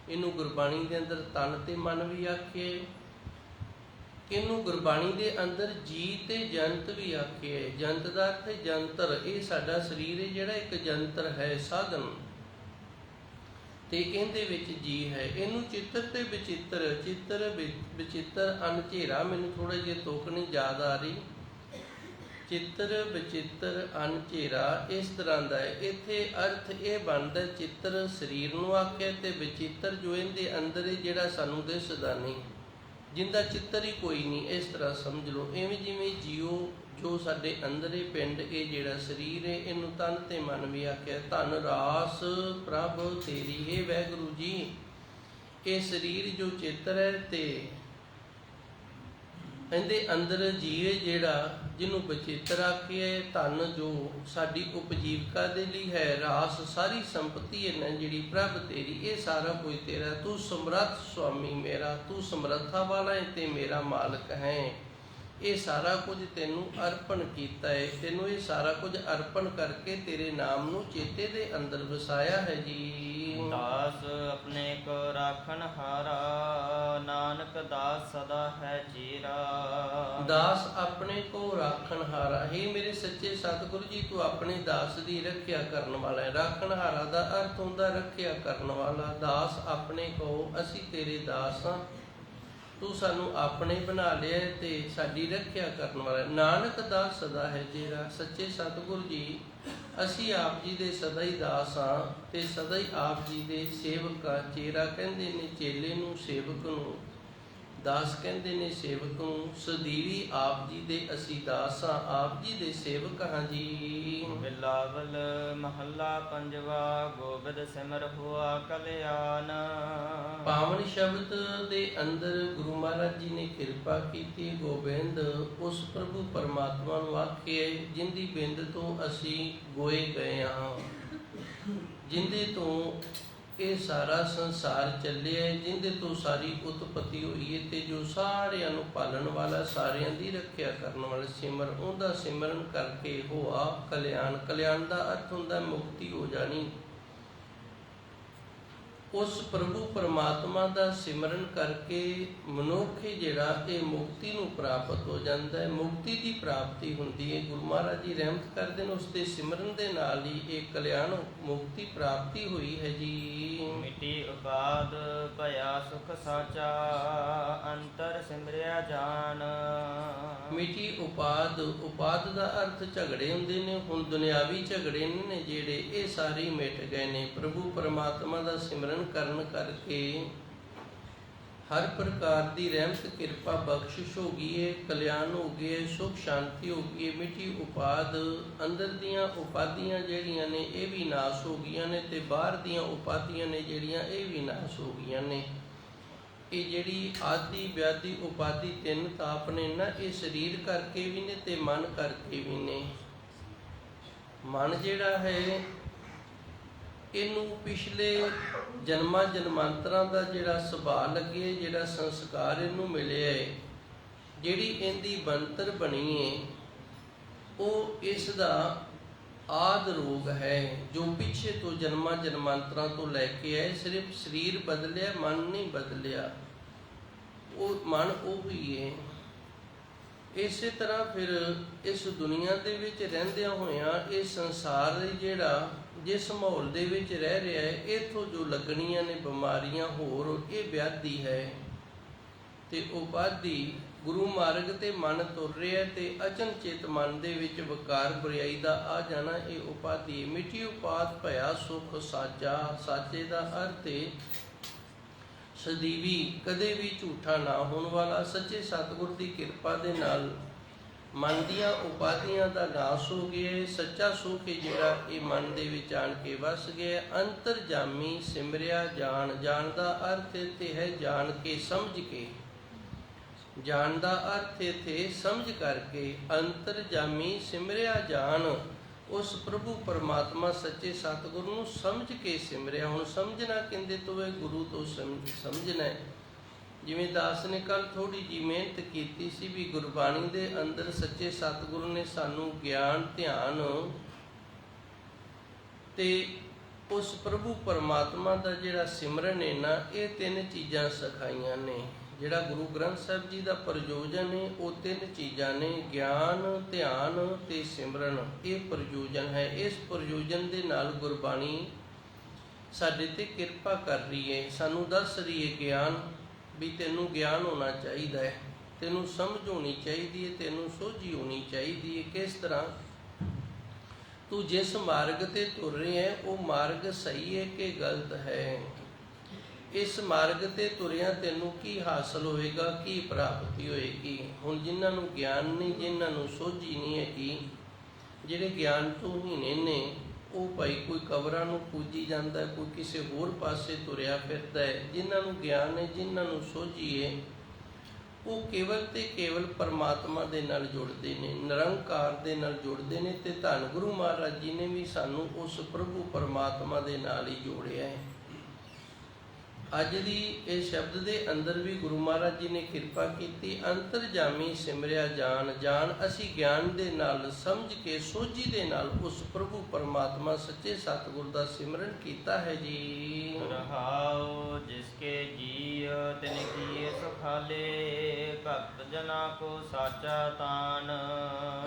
ਇਹਨੂੰ ਗੁਰਬਾਣੀ ਦੇ ਅੰਦਰ ਤਨ ਤੇ ਮਨ ਵੀ ਆਖਿਆ, ਇਹਨੂੰ ਗੁਰਬਾਣੀ ਦੇ ਅੰਦਰ ਜੀ ਤੇ ਜੰਤ ਵੀ ਆਖਿਆ। ਜੰਤ ਦਾ ਅਰਥ ਹੈ ਜੰਤਰ। ਇਹ ਸਾਡਾ ਸਰੀਰ ਹੈ ਜਿਹੜਾ ਇੱਕ ਜੰਤਰ ਹੈ, ਸਾਧਨ, ਤੇ ਇਹਦੇ ਵਿੱਚ ਜੀ ਹੈ। ਇਹਨੂੰ ਚਿੱਤਰ ਤੇ ਵਿਚਿੱਤਰ, ਚਿੱਤਰ ਵਿਚਿੱਤਰ ਅਨਝੇਰਾ, ਮੈਨੂੰ ਥੋੜਾ ਜਿਹਾ ਤੁਕ ਨਹੀਂ ਯਾਦ ਆ ਰਹੀ। ਚਿੱਤਰ ਵਿਚਿੱਤਰ ਅਨਝੇਰਾ ਇਸ ਤਰ੍ਹਾਂ ਦਾ ਹੈ। ਇੱਥੇ ਅਰਥ ਇਹ ਬਣਦਾ ਚਿੱਤਰ ਸਰੀਰ ਨੂੰ ਆਖਿਆ ਤੇ ਵਿਚਿੱਤਰ ਜੋ ਇਹਦੇ ਅੰਦਰ ਹੈ ਜਿਹੜਾ ਸਾਨੂੰ ਦਿਸਦਾ ਨਹੀਂ, ਜਿੰਦਾ ਚਿੱਤਰ ਹੀ ਕੋਈ ਨਹੀਂ, ਇਸ ਤਰ੍ਹਾਂ ਸਮਝ ਲਓ। ਇਵੇਂ ਜਿਵੇਂ ਜੀਉ ਜੋ ਸਾਡੇ ਅੰਦਰ ਹੈ ਪਿੰਡ, ਇਹ ਜਿਹੜਾ ਸਰੀਰ ਹੈ ਇਹਨੂੰ ਤਨ ਤੇ ਮਨ ਵੀ ਆਖਿਆ। ਧਨ ਰਾਸ ਪ੍ਰਭ ਤੇਰੀ, ਇਹ ਵਾਹਿਗੁਰੂ ਜੀ ਇਹ ਸਰੀਰ ਜੋ ਚਿੱਤਰ ਹੈ ਤੇ ਇਹਦੇ ਅੰਦਰ ਜੀਵੇ ਜਿਹੜਾ ਜਿਹਨੂੰ ਬਚਿੱਤਰ ਆਖਿਆ। ਧਨ ਜੋ ਸਾਡੀ ਉਪਜੀਵਕਾ ਦੇ ਲਈ ਹੈ, ਰਾਸ ਸਾਰੀ ਸੰਪਤੀ ਹੈ ਨਾ ਜਿਹੜੀ ਪ੍ਰਭ ਤੇਰੀ, ਇਹ ਸਾਰਾ ਕੁਝ ਤੇਰਾ। ਤੂੰ ਸਮਰੱਥ ਸੁਆਮੀ ਮੇਰਾ, ਤੂੰ ਸਮਰੱਥਾ ਵਾਲਾ ਹੈ ਤੇ ਮੇਰਾ ਮਾਲਕ ਹੈ। ਇਹ ਸਾਰਾ ਕੁਝ ਤੈਨੂੰ ਅਰਪਣ ਕੀਤਾ ਹੈ, ਤੈਨੂੰ ਇਹ ਸਾਰਾ ਕੁਝ ਅਰਪਣ ਕਰਕੇ ਤੇਰੇ ਨਾਮ ਨੂੰ ਚੇਤੇ ਦੇ ਅੰਦਰ ਵਸਾਇਆ ਹੈ ਜੀ। ਦਾਸ ਆਪਣੇ ਕੋ ਰਾਖਣ ਹਾਰਾ, ਨਾਨਕ ਦਾਸ ਸਦਾ ਹੈ ਚੇਰਾ। ਦਾਸ ਆਪਣੇ ਕੋ ਰਾਖਣ ਹਾਰਾ, हे ਮੇਰੇ ਸੱਚੇ ਸਤਿਗੁਰੂ ਜੀ ਤੂੰ ਆਪਣੇ ਦਾਸ ਦੀ ਰੱਖਿਆ ਕਰਨ ਵਾਲਾ ਹੈ। ਰਾਖਣ ਹਾਰਾ ਦਾ ਅਰਥ ਹੁੰਦਾ ਰੱਖਿਆ ਕਰਨ ਵਾਲਾ। ਦਾਸ ਆਪਣੇ ਕੋ, ਅਸੀਂ ਤੇਰੇ ਦਾਸ ਹਾਂ, ਤੂੰ ਸਾਨੂੰ ਆਪਣੇ ਬਣਾ ਲਿਆ ਤੇ ਸਾਡੀ ਰੱਖਿਆ ਕਰਨ ਵਾਲਾ। ਨਾਨਕ ਦਾਸ ਸਦਾ ਹੈ ਚੇਰਾ, ਸੱਚੇ ਸਤਿਗੁਰੂ ਜੀ ਅਸੀਂ ਆਪ ਜੀ ਦੇ ਸਦਾ ਹੀ ਦਾਸ ਹਾਂ ਤੇ ਸਦਾ ਹੀ ਆਪ ਜੀ ਦੇ ਸੇਵਕ ਹਾਂ। ਚੇਰਾ ਕਹਿੰਦੇ ਨੇ ਚੇਲੇ ਨੂੰ, ਸੇਵਕ ਨੂੰ ਦਾਸ ਕਹਿੰਦੇ ਨੇ ਸੇਵਕ ਨੂੰ। ਸਦੀਵੀ ਆਪ ਜੀ ਦੇ ਅਸੀਂ ਦਾਸ ਹਾਂ, ਆਪ ਜੀ ਦੇ ਸੇਵਕ ਹਾਂ ਜੀ। ਬਿਲਾਵਲ ਮਹੱਲਾ ਪੰਜਵਾ, ਗੋਬਿੰਦ ਸਿਮਰ ਹੁਆ ਕਲਿਆਣ। ਪਾਵਨ ਪਾਵਨ ਸ਼ਬਦ ਦੇ ਅੰਦਰ ਗੁਰੂ ਮਹਾਰਾਜ ਜੀ ਨੇ ਕਿਰਪਾ ਕੀਤੀ। ਗੋਬਿੰਦ ਉਸ ਪ੍ਰਭੂ ਪਰਮਾਤਮਾ ਨੂੰ ਆਖੇ ਜਿੰਦੀ ਬਿੰਦ ਤੋਂ ਅਸੀਂ ਗੋਏ ਗਏ ਹਾਂ, ਜਿੰਦੇ ਤੋਂ ਇਹ ਸਾਰਾ ਸੰਸਾਰ ਚੱਲਿਆ, ਜਿੰਦੇ ਤੋਂ ਸਾਰੀ ਉਤਪਤੀ ਹੋਈ ਹੈ ਤੇ ਜੋ ਸਾਰਿਆਂ ਨੂੰ ਪਾਲਣ ਵਾਲਾ, ਸਾਰਿਆਂ ਦੀ ਰੱਖਿਆ ਕਰਨ ਵਾਲਾ ਸਿਮਰ, ਉਹਦਾ ਸਿਮਰਨ ਕਰਕੇ ਹੋਆ ਕਲਿਆਣ। ਕਲਿਆਣ ਦਾ ਅਰਥ ਹੁੰਦਾ ਮੁਕਤੀ ਹੋ ਜਾਣੀ। ਉਸ ਪ੍ਰਭੂ ਪਰਮਾਤਮਾ ਦਾ ਸਿਮਰਨ ਕਰਕੇ ਮਨੁੱਖ ਜਿਹੜਾ ਇਹ ਮੁਕਤੀ ਨੂੰ ਪ੍ਰਾਪਤ ਹੋ ਜਾਂਦਾ ਹੈ, ਮੁਕਤੀ ਦੀ ਪ੍ਰਾਪਤੀ ਹੁੰਦੀ ਹੈ। ਗੁਰੂ ਮਹਾਰਾਜ ਜੀ ਰਹਿਮਤ ਕਰਦੇ ਨੇ ਉਸ ਦੇ ਸਿਮਰਨ ਦੇ ਨਾਲ ਹੀ ਇਹ ਕਲਿਆਣ ਮੁਕਤੀ ਪ੍ਰਾਪਤੀ ਹੋਈ ਹੈ ਜੀ। ਮਿਟੀ ਉਪਾਦ ਭਇਆ ਸੁਖ ਸਾਚਾ, ਅੰਤਰ ਸਿਮਰਿਆ ਜਾਨ। ਮਿਟੀ ਉਪਾਦ, ਉਪਾਦ ਦਾ ਅਰਥ ਝਗੜੇ ਹੁੰਦੇ ਨੇ। ਹੁਣ ਦੁਨਿਆਵੀ ਝਗੜੇ ਨੇ ਜਿਹੜੇ, ਇਹ ਸਾਰੇ ਮਿਟ ਗਏ ਨੇ। ਪ੍ਰਭੂ ਪਰਮਾਤਮਾ ਦਾ ਸਿਮਰਨ ਕਰਨ ਕਰਕੇ ਹਰ ਪ੍ਰਕਾਰ ਦੀ ਰਹਿਮਤ ਕਿਰਪਾ ਬਖਸ਼ਿਸ਼ ਹੋ ਗਈ ਹੈ, ਕਲਿਆਣ ਹੋ ਗਿਆ ਹੈ, ਸੁਖ ਸ਼ਾਂਤੀ ਹੋ ਗਈ ਹੈ। ਮਿਟੀ ਉਪਾਦ, ਅੰਦਰ ਦੀਆਂ ਉਪਾਧੀਆਂ ਜਿਹੜੀਆਂ ਨੇ ਇਹ ਵੀ ਨਾਸ਼ ਹੋ ਗਈਆਂ ਨੇ ਤੇ ਬਾਹਰ ਦੀਆਂ ਉਪਾਧੀਆਂ ਨੇ ਜਿਹੜੀਆਂ ਇਹ ਵੀ ਨਾਸ਼ ਹੋ ਗਈਆਂ ਨੇ। ਇਹ ਜਿਹੜੀ ਆਦਿ ਵਿਆਦੀ ਉਪਾਧੀ ਤਿੰਨ ਤਾਪ ਨੇ ਨਾ, ਇਹ ਸਰੀਰ ਕਰਕੇ ਵੀ ਨੇ ਤੇ ਮਨ ਕਰਕੇ ਵੀ ਨੇ। ਮਨ ਜਿਹੜਾ ਹੈ ਇਹਨੂੰ ਪਿਛਲੇ ਜਨਮਾਂ ਜਨਮਾਂਤਰਾਂ ਦਾ ਜਿਹੜਾ ਸੁਭਾਅ ਲੱਗੇ, ਜਿਹੜਾ ਸੰਸਕਾਰ ਇਹਨੂੰ ਮਿਲਿਆ ਹੈ, ਜਿਹੜੀ ਇਹਦੀ ਬਣਤਰ ਬਣੀ ਹੈ, ਉਹ ਇਸ ਦਾ ਆਦ ਰੋਗ ਹੈ ਜੋ ਪਿੱਛੇ ਤੋਂ ਜਨਮਾਂ ਜਨਮਾਂਤਰਾਂ ਤੋਂ ਲੈ ਕੇ ਆਏ। ਸਿਰਫ ਸਰੀਰ ਬਦਲਿਆ, ਮਨ ਨਹੀਂ ਬਦਲਿਆ। ਉਹ ਮਨ ਉਹ ਹੀ ਹੈ। ਇਸੇ ਤਰ੍ਹਾਂ ਫਿਰ ਇਸ ਦੁਨੀਆ ਦੇ ਵਿੱਚ ਰਹਿੰਦਿਆਂ ਹੋਇਆਂ ਇਹ ਸੰਸਾਰ ਜਿਹੜਾ ਜਿਸ ਮਾਹੌਲ ਦੇ ਵਿੱਚ ਰਹਿ ਰਿਹਾ ਹੈ, ਇੱਥੋਂ ਜੋ ਲੱਗਣੀਆਂ ਨੇ ਬਿਮਾਰੀਆਂ ਹੋਰ, ਇਹ ਵਿਆਧੀ ਹੈ ਤੇ ਉਪਾਧੀ। ਗੁਰੂ ਮਾਰਗ ਤੇ ਮਨ ਤੁਰ ਰਿਹਾ ਤੇ ਅਚਨਚੇਤ ਮਨ ਦੇ ਵਿੱਚ ਵਿਕਾਰ ਬੁਰਾਈ ਦਾ ਆ ਜਾਣਾ, ਇਹ ਉਪਾਧੀ। ਮਿੱਟੀ ਉਪਾਦ ਭਇਆ ਸੁਖ ਸਾਚਾ, ਸਾਚੇ ਦਾ ਅਰਥ ਹੈ ਸਦੀਵੀ, ਕਦੇ ਵੀ ਝੂਠਾ ਨਾ ਹੋਣ ਵਾਲਾ। ਸੱਚੇ ਸਤਿਗੁਰ ਦੀ ਕਿਰਪਾ ਦੇ ਨਾਲ ਮਨ ਦੀਆਂ ਉਪਾਧੀਆਂ ਦਾ ਨਾਸ਼ ਹੋ ਗਿਆ। ਸੱਚਾ ਸੁਖ ਹੈ ਜਿਹੜਾ ਇਹ ਮਨ ਦੇ ਵਿੱਚ ਆਣ ਕੇ ਵਸ ਗਿਆ। ਅੰਤਰਜਾਮੀ ਸਿਮਰਿਆ ਜਾਣ, ਜਾਣ ਦਾ ਅਰਥ ਇੱਥੇ ਹੈ ਜਾਣ ਕੇ, ਸਮਝ ਕੇ। ਜਾਣ ਦਾ ਅਰਥ ਇੱਥੇ ਸਮਝ ਕਰਕੇ। ਅੰਤਰਜਾਮੀ ਸਿਮਰਿਆ ਜਾਣ, ਉਸ ਪ੍ਰਭੂ ਪਰਮਾਤਮਾ ਸੱਚੇ ਸਤਿਗੁਰ ਨੂੰ ਸਮਝ ਕੇ ਸਿਮਰਿਆ। ਹੁਣ ਸਮਝਣਾ ਕਹਿੰਦੇ ਤੋਂ ਹੈ ਗੁਰੂ ਤੋਂ ਸਮਝਣਾ ਹੈ। ਜਿਵੇਂ ਦਾਸ ਨੇ ਕੱਲ ਥੋੜੀ ਜਿਹੀ ਮਿਹਨਤ ਕੀਤੀ ਸੀ ਵੀ ਗੁਰਬਾਣੀ ਦੇ ਅੰਦਰ ਸੱਚੇ ਸਤਿਗੁਰੂ ਨੇ ਸਾਨੂੰ ਗਿਆਨ, ਧਿਆਨ ਤੇ ਉਸ ਪ੍ਰਭੂ ਪਰਮਾਤਮਾ ਦਾ ਜਿਹੜਾ ਸਿਮਰਨ ਹੈ ਨਾ, ਇਹ ਤਿੰਨ ਚੀਜ਼ਾਂ ਸਿਖਾਈਆਂ ਨੇ। ਜਿਹੜਾ ਗੁਰੂ ਗ੍ਰੰਥ ਸਾਹਿਬ ਜੀ ਦਾ ਪ੍ਰਯੋਜਨ ਹੈ ਉਹ ਤਿੰਨ ਚੀਜ਼ਾਂ ਨੇ, ਗਿਆਨ, ਧਿਆਨ ਤੇ ਸਿਮਰਨ। ਇਹ ਪ੍ਰਯੋਜਨ ਹੈ। ਇਸ ਪ੍ਰਯੋਜਨ ਦੇ ਨਾਲ ਗੁਰਬਾਣੀ ਸਾਡੇ ਤੇ ਕਿਰਪਾ ਕਰ ਰਹੀ ਹੈ, ਸਾਨੂੰ ਦੱਸ ਰਹੀ ਹੈ ਗਿਆਨ ਵੀ ਤੈਨੂੰ ਗਿਆਨ ਹੋਣਾ ਚਾਹੀਦਾ ਹੈ, ਤੈਨੂੰ ਸਮਝ ਹੋਣੀ ਚਾਹੀਦੀ ਹੈ, ਤੈਨੂੰ ਸੋਝੀ ਹੋਣੀ ਚਾਹੀਦੀ ਹੈ। ਕਿਸ ਤਰ੍ਹਾਂ ਤੂੰ ਜਿਸ ਮਾਰਗ ਤੇ ਤੁਰ ਰਿਹਾ ਹੈ ਉਹ ਮਾਰਗ ਸਹੀ ਹੈ ਕਿ ਗਲਤ ਹੈ। ਇਸ ਮਾਰਗ ਤੇ ਤੁਰਿਆ ਤੈਨੂੰ ਕੀ ਹਾਸਲ ਹੋਏਗਾ, ਕੀ ਪ੍ਰਾਪਤੀ ਹੋਏਗੀ। ਹੁਣ ਜਿਨ੍ਹਾਂ ਨੂੰ ਗਿਆਨ ਨਹੀਂ, ਜਿਨ੍ਹਾਂ ਨੂੰ ਸੋਝੀ ਨਹੀਂ ਹੈਗੀ, ਜਿਹੜੇ ਗਿਆਨ ਤੋਂ ਹੀਣੇ ਨੇ, ਉਹ ਭਾਈ ਕੋਈ ਕਬਰਾਂ ਨੂੰ ਪੂਜੀ ਜਾਂਦਾ, ਕੋਈ ਕਿਸੇ ਹੋਰ ਪਾਸੇ ਤੁਰਿਆ ਫਿਰਦਾ ਹੈ। ਜਿਨ੍ਹਾਂ ਨੂੰ ਗਿਆਨ ਹੈ, ਜਿਨ੍ਹਾਂ ਨੂੰ ਸੋਝੀ ਹੈ, ਉਹ ਕੇਵਲ ਤੇ ਕੇਵਲ ਪਰਮਾਤਮਾ ਦੇ ਨਾਲ ਜੁੜਦੇ ਨੇ, ਨਿਰੰਕਾਰ ਦੇ ਨਾਲ ਜੁੜਦੇ ਨੇ। ਤੇ ਧੰਨ ਗੁਰੂ ਮਹਾਰਾਜ ਜੀ ਨੇ ਵੀ ਸਾਨੂੰ ਉਸ ਪ੍ਰਭੂ ਪਰਮਾਤਮਾ ਦੇ ਨਾਲ ਹੀ ਜੋੜਿਆ ਹੈ। ਅੱਜ ਦੀ ਇਹ ਸ਼ਬਦ ਦੇ ਅੰਦਰ ਵੀ ਗੁਰੂ ਮਹਾਰਾਜ ਜੀ ਨੇ ਕਿਰਪਾ ਕੀਤੀ। ਅੰਤਰਜਾਮੀ ਸਿਮਰਿਆ ਜਾਣ, ਜਾਣ ਅਸੀਂ ਗਿਆਨ ਦੇ ਨਾਲ, ਸਮਝ ਕੇ, ਸੋਝੀ ਦੇ ਨਾਲ ਉਸ ਪ੍ਰਭੂ ਪਰਮਾਤਮਾ ਸੱਚੇ ਸਤਿਗੁਰ ਦਾ ਸਿਮਰਨ ਕੀਤਾ ਹੈ ਜੀ। ਰਹਾਉ ਜਿਸਕੇ ਜੀਅ ਤਿਨ ਕੀਏ ਸੁਖਾਲੇ, ਭਗਤ ਜਨਾ ਕੋ ਸਾਚਾ ਤਾਨ।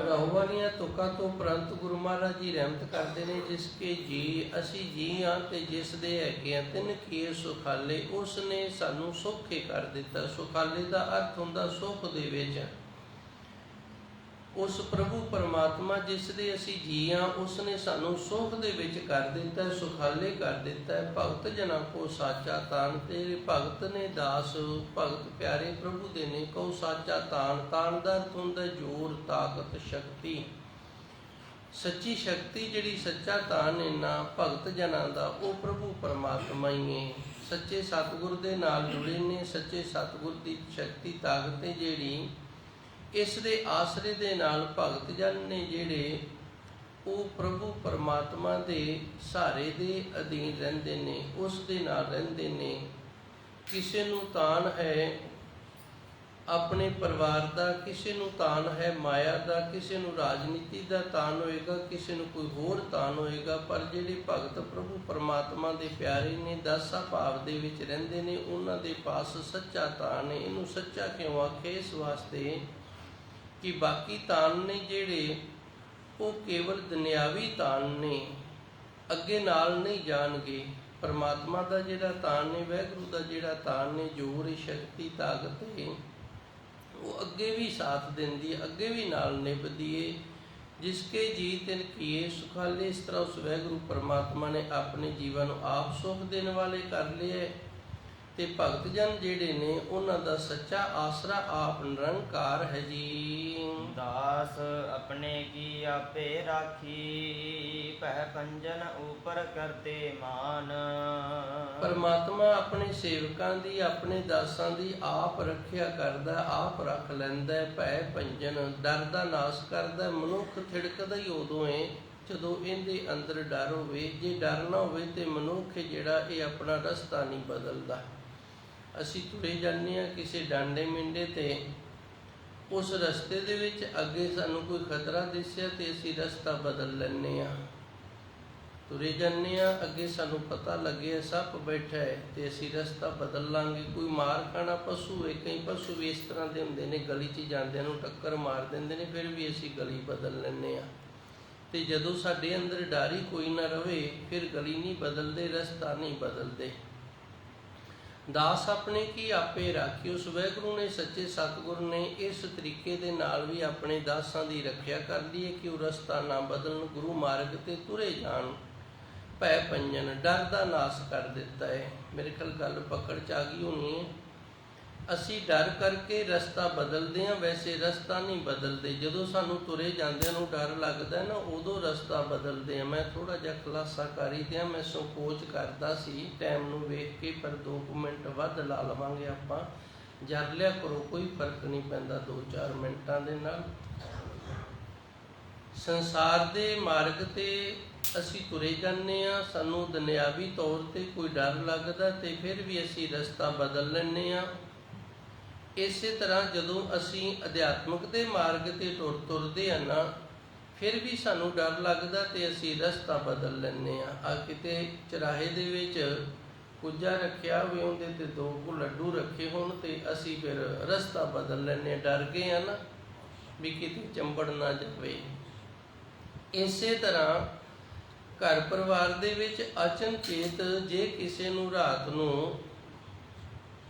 ਰਹੂ ਵਾਲੀਆਂ ਤੁਕਾਂ ਤੋਂ ਉਪਰੰਤ ਗੁਰੂ ਮਹਾਰਾਜ ਜੀ ਰਹਿਮਤ ਕਰਦੇ ਨੇ। ਜਿਸਕੇ ਜੀ, ਅਸੀਂ ਜੀ ਹਾਂ ਤੇ ਜਿਸ ਦੇ ਹੈਗੇ ਆ, ਤਿਨ ਕੀਏ ਸੁਖਾਲੇ, ਉਸ ਨੇ ਸਾਨੂੰ ਸੌਖੇ ਕਰ ਦਿੱਤਾ। ਸੁਖਾਲੇ ਦਾ ਅਰਥ ਹੁੰਦਾ ਸੁੱਖ ਦੇ ਵਿੱਚ। ਉਸ ਪ੍ਰਭੂ ਪਰਮਾਤਮਾ ਜਿਸ ਦੇ ਅਸੀਂ ਜੀ ਹਾਂ, ਉਸ ਨੇ ਸਾਨੂੰ ਸੁੱਖ ਦੇ ਵਿੱਚ ਕਰ ਦਿੱਤਾ, ਸੁਖਾਲੇ ਕਰ ਦਿੱਤਾ ਹੈ। ਭਗਤ ਜਨਾਂ ਕੋ ਸਾਚਾ ਤਾਨ, ਤੇਰੇ ਭਗਤ ਨੇ, ਦਾਸ ਭਗਤ ਪਿਆਰੇ ਪ੍ਰਭੂ ਦੇ ਨੇ, ਕਹੋ ਸਾਚਾ ਤਾਨ। ਤਾਨ ਦਾ ਅਰਥ ਹੁੰਦਾ ਜ਼ੋਰ, ਤਾਕਤ, ਸ਼ਕਤੀ। ਸੱਚੀ ਸ਼ਕਤੀ ਜਿਹੜੀ, ਸੱਚਾ ਤਾਨ ਹੈ ਨਾ ਭਗਤ ਜਨਾਂ ਦਾ, ਉਹ ਪ੍ਰਭੂ ਪਰਮਾਤਮਾ ਹੀ ਹੈ। ਸੱਚੇ ਸਤਿਗੁਰ ਦੇ ਨਾਲ ਜੁੜੇ ਨੇ। ਸੱਚੇ ਸਤਿਗੁਰ ਦੀ ਸ਼ਕਤੀ ਤਾਕਤ ਹੈ ਜਿਹੜੀ, ਇਸ ਦੇ ਆਸਰੇ ਦੇ ਨਾਲ ਭਗਤ ਜਨ ਨੇ ਜਿਹੜੇ, ਉਹ ਪ੍ਰਭੂ ਪਰਮਾਤਮਾ ਦੇ ਸਹਾਰੇ ਦੇ ਅਧੀਨ ਰਹਿੰਦੇ ਨੇ, ਉਸ ਦੇ ਨਾਲ ਰਹਿੰਦੇ ਨੇ। ਕਿਸੇ ਨੂੰ ਤਾਣ ਹੈ ਆਪਣੇ ਪਰਿਵਾਰ ਦਾ, ਕਿਸੇ ਨੂੰ ਤਾਣ ਹੈ ਮਾਇਆ ਦਾ, ਕਿਸੇ ਨੂੰ ਰਾਜਨੀਤੀ ਦਾ ਤਾਣ ਹੋਏਗਾ, ਕਿਸੇ ਨੂੰ ਕੋਈ ਹੋਰ ਤਾਣ ਹੋਏਗਾ। ਪਰ ਜਿਹੜੇ ਭਗਤ ਪ੍ਰਭੂ ਪਰਮਾਤਮਾ ਦੇ ਪਿਆਰੇ ਨੇ, ਦਾਸਾ ਭਾਵ ਦੇ ਵਿੱਚ ਰਹਿੰਦੇ ਨੇ, ਉਹਨਾਂ ਦੇ ਪਾਸ ਸੱਚਾ ਤਾਣ ਹੈ। ਇਹਨੂੰ ਸੱਚਾ ਕਿਉਂ ਆਖੇ? ਇਸ ਵਾਸਤੇ ਕਿ ਬਾਕੀ ਤਾਣ ਨੇ ਜਿਹੜੇ, ਉਹ ਕੇਵਲ ਦੁਨਿਆਵੀ ਤਾਣ ਨੇ, ਅੱਗੇ ਨਾਲ ਨਹੀਂ ਜਾਣਗੇ। ਪਰਮਾਤਮਾ ਦਾ ਜਿਹੜਾ ਤਾਣ ਨੇ, ਵਾਹਿਗੁਰੂ ਦਾ ਜਿਹੜਾ ਤਾਣ ਨੇ, ਜੋਰ ਸ਼ਕਤੀ ਤਾਕਤ ਹੈ, ਉਹ ਅੱਗੇ ਵੀ ਸਾਥ ਦਿੰਦੀ ਹੈ, ਅੱਗੇ ਵੀ ਨਾਲ ਨਿਭਦੀ ਹੈ। ਜਿਸਕੇ ਜੀ ਤਿਨ ਕੀਏ ਸੁਖਾਲੇ, ਇਸ ਤਰ੍ਹਾਂ ਉਸ ਵਾਹਿਗੁਰੂ ਪਰਮਾਤਮਾ ਨੇ ਆਪਣੇ ਜੀਵਨ ਨੂੰ ਆਪ ਸੁਖ ਦੇਣ ਵਾਲੇ ਕਰ ਲਿਆ। ਤੇ ਭਗਤ ਜਨ ਜਿਹੜੇ ਨੇ, ਉਹਨਾਂ ਦਾ ਸੱਚਾ ਆਸਰਾ ਆਪ ਨਿਰੰਕਾਰ ਹੈ ਜੀ। ਦਾਸ ਆਪਣੇ ਕੀ ਆਪੇ ਰਾਖੀ, ਭੈ ਪੰਜਨ ਉਪਰ ਕਰਤੇ ਮਾਨ। ਪਰਮਾਤਮਾ ਆਪਣੇ ਸੇਵਕਾਂ ਦੀ, ਆਪਣੇ ਦਾਸਾਂ ਦੀ ਆਪ ਰੱਖਿਆ ਕਰਦਾ, ਆਪ ਰੱਖ ਲੈਂਦਾ। ਭੈ ਭੰਜਨ, ਡਰ ਦਾ ਨਾਸ਼ ਕਰਦਾ। ਮਨੁੱਖ ਥਿੜਕਦਾ ਹੀ ਉਦੋਂ ਹੈ ਜਦੋਂ ਇਹਦੇ ਅੰਦਰ ਡਰ ਹੋਵੇ। ਜੇ ਡਰ ਨਾ ਹੋਵੇ ਤੇ ਮਨੁੱਖ ਜਿਹੜਾ, ਇਹ ਆਪਣਾ ਰਸਤਾ ਨਹੀਂ ਬਦਲਦਾ। ਅਸੀਂ ਤੁਰੇ ਜਾਂਦੇ ਹਾਂ ਕਿਸੇ ਡਾਂਡੇ ਮਿੰਡੇ ਤੇ, ਉਸ ਰਸਤੇ ਦੇ ਵਿੱਚ ਅੱਗੇ ਸਾਨੂੰ ਕੋਈ ਖਤਰਾ ਦਿਸਿਆ ਤੇ ਅਸੀਂ ਰਸਤਾ ਬਦਲ ਲੈਂਦੇ ਹਾਂ। ਤੁਰੇ ਜਾਂਦੇ ਹਾਂ, ਅੱਗੇ ਸਾਨੂੰ ਪਤਾ ਲੱਗਿਆ ਸੱਪ ਬੈਠਾ ਹੈ ਤੇ ਅਸੀਂ ਰਸਤਾ ਬਦਲ ਲਾਂਗੇ। ਕੋਈ ਮਾਰ ਖਾਣਾ ਪਸ਼ੂ ਹੈ, ਕਈ ਪਸ਼ੂ ਵੀ ਇਸ ਤਰ੍ਹਾਂ ਦੇ ਹੁੰਦੇ ਨੇ, ਗਲੀ 'ਚ ਜਾਂਦਿਆਂ ਨੂੰ ਟੱਕਰ ਮਾਰ ਦਿੰਦੇ ਨੇ, ਫਿਰ ਵੀ ਅਸੀਂ ਗਲੀ ਬਦਲ ਲੈਂਦੇ ਹਾਂ। ਤੇ ਜਦੋਂ ਸਾਡੇ ਅੰਦਰ ਡਰ ਹੀ ਕੋਈ ਨਾ ਰਵੇ, ਫਿਰ ਗਲੀ ਨਹੀਂ ਬਦਲਦੇ, ਰਸਤਾ ਨਹੀਂ ਬਦਲਦੇ। ਦਾਸ ਆਪਣੇ ਕੀ ਆਪੇ ਰਾਖੀ, ਉਸ ਵਾਹਿਗੁਰੂ ਨੇ, ਸੱਚੇ ਸਤਿਗੁਰ ਨੇ ਇਸ ਤਰੀਕੇ ਦੇ ਨਾਲ ਵੀ ਆਪਣੇ ਦਾਸਾਂ ਦੀ ਰੱਖਿਆ ਕਰ ਲਈ ਹੈ ਕਿ ਉਹ ਰਸਤਾ ਨਾ ਬਦਲਣ, ਗੁਰੂ ਮਾਰਗ ਤੇ ਤੁਰੇ ਜਾਣ। ਭੈ ਪੰਜਨ, ਡਰ ਦਾ ਨਾਸ਼ ਕਰ ਦਿੱਤਾ ਹੈ। ਮੇਰੇ ਖਿਆਲ ਗੱਲ ਪਕੜ 'ਚ ਆ ਗਈ ਹੋਣੀ ਹੈ। ਅਸੀਂ ਡਰ ਕਰਕੇ ਰਸਤਾ ਬਦਲਦੇ ਹਾਂ, ਵੈਸੇ ਰਸਤਾ ਨਹੀਂ ਬਦਲਦੇ। ਜਦੋਂ ਸਾਨੂੰ ਤੁਰੇ ਜਾਂਦਿਆਂ ਨੂੰ ਡਰ ਲੱਗਦਾ ਨਾ, ਉਦੋਂ ਰਸਤਾ ਬਦਲਦੇ ਹਾਂ। ਮੈਂ ਥੋੜ੍ਹਾ ਜਿਹਾ ਖੁਲਾਸਾ ਕਰ ਹੀ ਦਿਆਂ। ਮੈਂ ਸੰਕੋਚ ਕਰਦਾ ਸੀ ਟਾਈਮ ਨੂੰ ਵੇਖ ਕੇ, ਪਰ 2 ਮਿੰਟ ਵੱਧ ਲਾ ਲਵਾਂਗੇ ਆਪਾਂ। ਜਰ ਲਿਆ ਕਰੋ, ਕੋਈ ਫਰਕ ਨਹੀਂ ਪੈਂਦਾ 2-4 ਮਿੰਟਾਂ ਦੇ ਨਾਲ। ਸੰਸਾਰ ਦੇ ਮਾਰਗ ਤੇ ਅਸੀਂ ਤੁਰੇ ਜਾਂਦੇ ਹਾਂ, ਸਾਨੂੰ ਦੁਨਿਆਵੀ ਤੌਰ ਤੇ ਕੋਈ ਡਰ ਲੱਗਦਾ ਤੇ ਫਿਰ ਵੀ ਅਸੀਂ ਰਸਤਾ ਬਦਲ ਲੈਂਦੇ ਹਾਂ। ਇਸੇ ਤਰ੍ਹਾਂ ਜਦੋਂ ਅਸੀਂ ਅਧਿਆਤਮਿਕ ਦੇ ਮਾਰਗ ਤੇ ਤੁਰਦੇ ਹਾਂ ਨਾ, ਫਿਰ ਵੀ ਸਾਨੂੰ ਡਰ ਲੱਗਦਾ ਤੇ ਅਸੀਂ ਰਸਤਾ ਬਦਲ ਲੈਂਦੇ ਹਾਂ। ਆ ਕਿਤੇ ਚੁਰਾਹੇ ਦੇ ਵਿੱਚ ਕੁੱਜਾ ਰੱਖਿਆ ਹੋਵੇ, ਉਹਦੇ ਤੇ 2 ਕੁ ਲੱਡੂ ਰੱਖੇ ਹੋਣ ਤੇ ਅਸੀਂ ਫਿਰ ਰਸਤਾ ਬਦਲ ਲੈਂਦੇ ਹਾਂ। ਡਰ ਗਏ ਹਾਂ ਨਾ ਵੀ ਕਿਤੇ ਚੰਬੜ ਨਾ ਜਾਵੇ। ਇਸੇ ਤਰ੍ਹਾਂ ਘਰ ਪਰਿਵਾਰ ਦੇ ਵਿੱਚ ਅਚਨਚੇਤ ਜੇ ਕਿਸੇ ਨੂੰ ਰਾਤ ਨੂੰ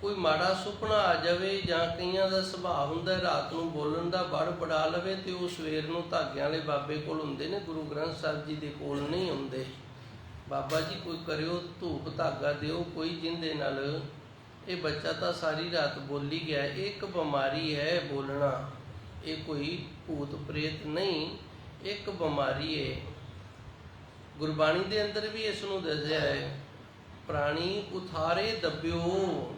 ਕੋਈ ਮਾੜਾ ਸੁਪਨਾ ਆ ਜਾਵੇ, ਜਾਂ ਕਈਆਂ ਦਾ ਸੁਭਾਅ ਹੁੰਦਾ ਰਾਤ ਨੂੰ ਬੋਲਣ ਦਾ, ਬੜਾ ਲਵੇ, ਤੇ ਉਹ ਸਵੇਰ ਨੂੰ ਧਾਗਿਆਂ ਵਾਲੇ ਬਾਬੇ ਕੋਲ ਹੁੰਦੇ ਨੇ, ਗੁਰੂ ਗ੍ਰੰਥ ਸਾਹਿਬ ਜੀ ਦੇ ਕੋਲ ਨਹੀਂ ਹੁੰਦੇ। ਬਾਬਾ ਜੀ ਕੋਈ ਕਰਿਓ, ਧੂਪ ਧਾਗਾ ਦਿਓ ਕੋਈ, ਜਿਹਦੇ ਨਾਲ ਇਹ ਬੱਚਾ ਤਾਂ ਸਾਰੀ ਰਾਤ ਬੋਲੀ ਗਿਆ। ਇਹ ਇੱਕ ਬਿਮਾਰੀ ਹੈ ਬੋਲਣਾ, ਇਹ ਕੋਈ ਭੂਤ ਪ੍ਰੇਤ ਨਹੀਂ, ਇੱਕ ਬਿਮਾਰੀ ਹੈ। ਗੁਰਬਾਣੀ ਦੇ ਅੰਦਰ ਵੀ ਇਸ ਨੂੰ ਦੱਸਿਆ ਹੈ, ਪ੍ਰਾਣੀ ਉਥਾਰੇ ਦੱਬਿਓ।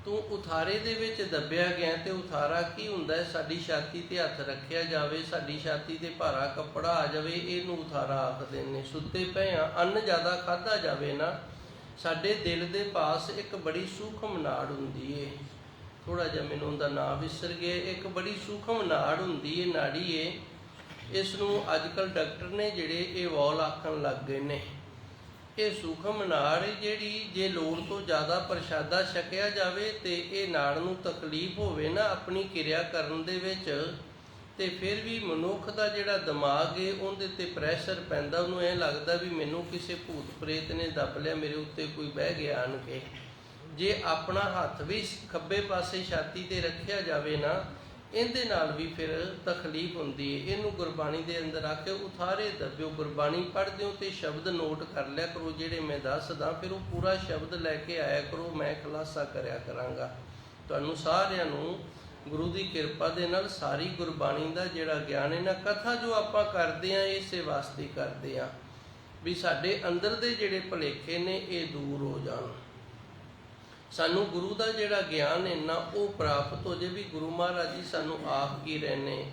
ਤੂੰ ਉਥਾਰੇ ਦੇ ਵਿੱਚ ਦੱਬਿਆ ਗਿਆ। ਤੇ ਉਥਾਰਾ ਕੀ ਹੁੰਦਾ ਹੈ? ਸਾਡੀ ਛਾਤੀ ਤੇ ਹੱਥ ਰੱਖਿਆ ਜਾਵੇ, ਸਾਡੀ ਛਾਤੀ ਤੇ ਭਾਰਾ ਕੱਪੜਾ ਆ ਜਾਵੇ, ਇਹਨੂੰ ਉਥਾਰਾ ਆਖਦੇ ਨੇ। ਸੁੱਤੇ ਪਏ ਆ, ਅੰਨ ਜ਼ਿਆਦਾ ਖਾਧਾ ਜਾਵੇ ਨਾ, ਸਾਡੇ ਦਿਲ ਦੇ ਪਾਸ ਇੱਕ ਬੜੀ ਸੂਖਮ ਨਾੜ ਹੁੰਦੀ ਏ, ਥੋੜ੍ਹਾ ਜਿਹਾ ਮੈਨੂੰ ਉਹਦਾ ਨਾਂ ਵਿਸਰ ਗਿਆ। ਇੱਕ ਬੜੀ ਸੂਖਮ ਨਾੜ ਹੁੰਦੀ ਏ, ਨਾੜੀ ਏ। ਇਸ ਨੂੰ ਅੱਜ ਕੱਲ੍ਹ ਡਾਕਟਰ ਨੇ ਜਿਹੜੇ ਇਹ ਵੌਲ ਆਖਣ ਲੱਗ ਗਏ ਨੇ। ਇਹ ਸੂਖਮ ਨਾੜ ਜਿਹੜੀ, ਜੇ ਲੋੜ ਤੋਂ ਜ਼ਿਆਦਾ ਪ੍ਰਸ਼ਾਦਾ ਛਕਿਆ ਜਾਵੇ ਤੇ ਇਹ ਨਾੜ ਨੂੰ ਤਕਲੀਫ ਹੋਵੇ ਨਾ ਆਪਣੀ ਕਿਰਿਆ ਕਰਨ ਦੇ ਵਿੱਚ, ਤੇ ਫਿਰ ਵੀ ਮਨੁੱਖ ਦਾ ਜਿਹੜਾ ਦਿਮਾਗ ਹੈ ਉਹਦੇ ਤੇ ਪ੍ਰੈਸ਼ਰ ਪੈਂਦਾ। ਉਹਨੂੰ ਇਹ ਲੱਗਦਾ ਵੀ ਮੈਨੂੰ ਕਿਸੇ ਭੂਤ ਪ੍ਰੇਤ ਨੇ ਦੱਬ ਲਿਆ, ਮੇਰੇ ਉੱਤੇ ਕੋਈ ਬਹਿ ਗਿਆ ਆਣ ਕੇ। ਜੇ ਆਪਣਾ ਹੱਥ ਵੀ ਖੱਬੇ ਪਾਸੇ ਛਾਤੀ ਤੇ ਰੱਖਿਆ ਜਾਵੇ ਨਾ, ਇਹਦੇ ਨਾਲ ਵੀ ਫਿਰ ਤਕਲੀਫ ਹੁੰਦੀ ਹੈ। ਇਹਨੂੰ ਗੁਰਬਾਣੀ ਦੇ ਅੰਦਰ ਆ ਕੇ ਉਥਾਰੇ ਦੱਬਿਓ। ਗੁਰਬਾਣੀ ਪੜ੍ਹਦੇ ਹੋ ਤੇ ਸ਼ਬਦ ਨੋਟ ਕਰ ਲਿਆ ਕਰੋ ਜਿਹੜੇ ਮੈਂ ਦੱਸਦਾ, ਫਿਰ ਉਹ ਪੂਰਾ ਸ਼ਬਦ ਲੈ ਕੇ ਆਇਆ ਕਰੋ, ਮੈਂ ਖੁਲਾਸਾ ਕਰਿਆ ਕਰਾਂਗਾ। ਤੁਹਾਨੂੰ ਸਾਰਿਆਂ ਨੂੰ ਗੁਰੂ ਦੀ ਕਿਰਪਾ ਦੇ ਨਾਲ ਸਾਰੀ ਗੁਰਬਾਣੀ ਦਾ ਜਿਹੜਾ ਗਿਆਨ ਹੈ ਨਾ, ਕਥਾ ਜੋ ਆਪਾਂ ਕਰਦੇ ਹਾਂ ਇਸੇ ਵਾਸਤੇ ਕਰਦੇ ਹਾਂ ਵੀ ਸਾਡੇ ਅੰਦਰ ਦੇ ਜਿਹੜੇ ਭੁਲੇਖੇ ਨੇ ਇਹ ਦੂਰ ਹੋ ਜਾਣ। ਸਾਨੂੰ ਗੁਰੂ ਦਾ ਜਿਹੜਾ ਗਿਆਨ ਇੰਨਾ ਉਹ ਪ੍ਰਾਪਤ ਹੋ ਜੇ ਵੀ ਗੁਰੂ ਮਹਾਰਾਜ ਜੀ ਸਾਨੂੰ ਆਪ ਕੀ ਰਹੇ ਨੇ।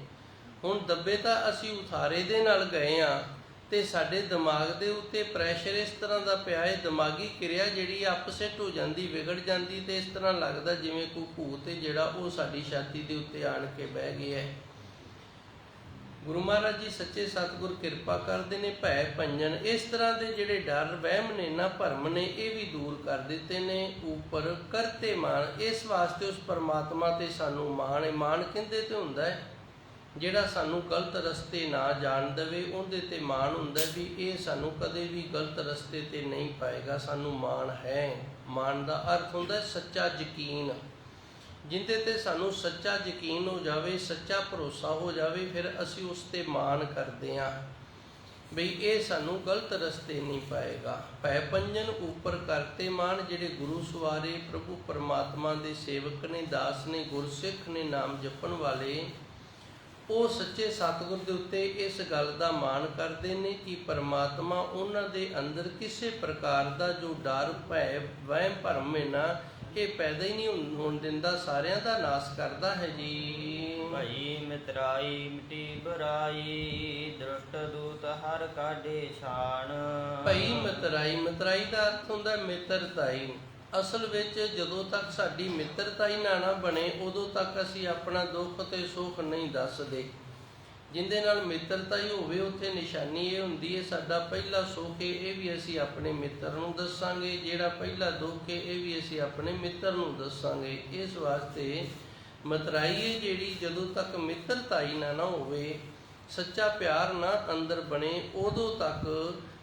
ਹੁਣ ਦੱਬੇ ਤਾਂ ਅਸੀਂ ਉਥਾਰੇ ਦੇ ਨਾਲ ਗਏ ਆ ਤੇ ਸਾਡੇ ਦਿਮਾਗ ਦੇ ਉੱਤੇ ਪ੍ਰੈਸ਼ਰ ਇਸ ਤਰ੍ਹਾਂ ਦਾ ਪਿਆ ਹੈ, ਦਿਮਾਗੀ ਕਿਰਿਆ ਜਿਹੜੀ ਅਪਸੈਟ ਹੋ ਜਾਂਦੀ, ਵਿਗੜ ਜਾਂਦੀ, ਤੇ ਇਸ ਤਰ੍ਹਾਂ ਲੱਗਦਾ ਜਿਵੇਂ ਕੋਈ ਭੂਤ ਹੈ ਜਿਹੜਾ ਉਹ ਸਾਡੀ ਛਾਤੀ ਦੇ ਉੱਤੇ ਆਣ ਕੇ ਬਹਿ ਗਿਆ ਹੈ। ਗੁਰੂ ਮਹਾਰਾਜ ਜੀ ਸੱਚੇ ਸਤਿਗੁਰ ਕਿਰਪਾ ਕਰਦੇ ਨੇ, ਭੈ ਭੰਜਨ ਇਸ ਤਰ੍ਹਾਂ ਦੇ ਜਿਹੜੇ ਡਰ ਵਹਿਮ ਨੇ ਨਾ, ਭਰਮ ਨੇ, ਇਹ ਵੀ ਦੂਰ ਕਰ ਦਿੱਤੇ ਨੇ। ਉੱਪਰ ਕਰਤੇ ਮਾਣ, ਇਸ ਵਾਸਤੇ ਉਸ ਪਰਮਾਤਮਾ ਤੇ ਸਾਨੂੰ ਮਾਣ ਹੈ। ਮਾਣ ਕਿਹਦੇ ਤੇ ਹੁੰਦਾ ਹੈ? ਜਿਹੜਾ ਸਾਨੂੰ ਗਲਤ ਰਸਤੇ ਨਾ ਜਾਣ ਦੇਵੇ, ਉਹਦੇ ਤੇ ਮਾਣ ਹੁੰਦਾ ਵੀ ਇਹ ਸਾਨੂੰ ਕਦੇ ਵੀ ਗਲਤ ਰਸਤੇ ਤੇ ਨਹੀਂ ਪਾਏਗਾ, ਸਾਨੂੰ ਮਾਣ ਹੈ। ਮਾਣ ਦਾ ਅਰਥ ਹੁੰਦਾ ਸੱਚਾ ਯਕੀਨ, ਜਿਹਦੇ ਤੇ ਸਾਨੂੰ ਸੱਚਾ ਯਕੀਨ ਹੋ ਜਾਵੇ, ਸੱਚਾ ਭਰੋਸਾ ਹੋ ਜਾਵੇ, ਫਿਰ ਅਸੀਂ ਉਸ ਤੇ ਮਾਣ ਕਰਦੇ ਹਾਂ ਬਈ ਇਹ ਸਾਨੂੰ ਗਲਤ ਰਸਤੇ ਨਹੀਂ ਪਾਏਗਾ। ਭੈ ਪੰਜਨ ਉੱਪਰ ਕਰਤੇ ਮਾਣ, ਜਿਹੜੇ ਗੁਰੂ ਸਵਾਰੇ ਪ੍ਰਭੂ ਪਰਮਾਤਮਾ ਦੇ ਸੇਵਕ ਨੇ, ਦਾਸ ਨੇ, ਗੁਰਸਿੱਖ ਨੇ, ਨਾਮ ਜਪਣ ਵਾਲੇ, ਉਹ ਸੱਚੇ ਸਤਿਗੁਰ ਦੇ ਉੱਤੇ ਇਸ ਗੱਲ ਦਾ ਮਾਣ ਕਰਦੇ ਨੇ ਕਿ ਪਰਮਾਤਮਾ ਉਹਨਾਂ ਦੇ ਅੰਦਰ ਕਿਸੇ ਪ੍ਰਕਾਰ ਦਾ ਜੋ ਡਰ, ਭੈ, ਵਹਿਮ, ਭਰਮ ਹੈ ਨਾ, ਇਹ ਪੈਦਾ ਹੀ ਨਹੀਂ ਹੋਣ ਦਿੰਦਾ, ਸਾਰਿਆਂ ਦਾ ਨਾਸ਼ ਕਰਦਾ ਹੈ ਜੀ। ਭਈ ਮਿਤਰਾਈ ਮਿਟੀ ਬੁਰਾਈ, ਦ੍ਰਿਸ਼ਟ ਦੂਤ ਹਰ ਕਾਢੇ ਛਾਣ। ਭਈ ਮਿਤਰਾਈ, ਮਿਤਰਾਈ ਦਾ ਅਰਥ ਹੁੰਦਾ ਮਿੱਤਰਤਾਈ। ਅਸਲ ਵਿੱਚ ਜਦੋਂ ਤੱਕ ਸਾਡੀ ਮਿੱਤਰਤਾਈ ਨਾ ਬਣੇ, ਉਦੋਂ ਤੱਕ ਅਸੀਂ ਆਪਣਾ ਦੁੱਖ ਤੇ ਸੁੱਖ ਨਹੀਂ ਦੱਸਦੇ। ਜਿਹਦੇ ਨਾਲ ਮਿੱਤਰਤਾਈ ਹੋਵੇ ਉੱਥੇ ਨਿਸ਼ਾਨੀ ਇਹ ਹੁੰਦੀ ਹੈ ਸਾਡਾ ਪਹਿਲਾ ਸੁੱਖ ਹੈ ਇਹ ਵੀ ਅਸੀਂ ਆਪਣੇ ਮਿੱਤਰ ਨੂੰ ਦੱਸਾਂਗੇ, ਜਿਹੜਾ ਪਹਿਲਾ ਦੁੱਖ ਹੈ ਇਹ ਵੀ ਅਸੀਂ ਆਪਣੇ ਮਿੱਤਰ ਨੂੰ ਦੱਸਾਂਗੇ। ਇਸ ਵਾਸਤੇ ਮਿਤਰਾਈ ਹੈ ਜਿਹੜੀ, ਜਦੋਂ ਤੱਕ ਮਿੱਤਰਤਾਈ ਨਾ ਹੋਵੇ, ਸੱਚਾ ਪਿਆਰ ਨਾ ਅੰਦਰ ਬਣੇ, ਉਦੋਂ ਤੱਕ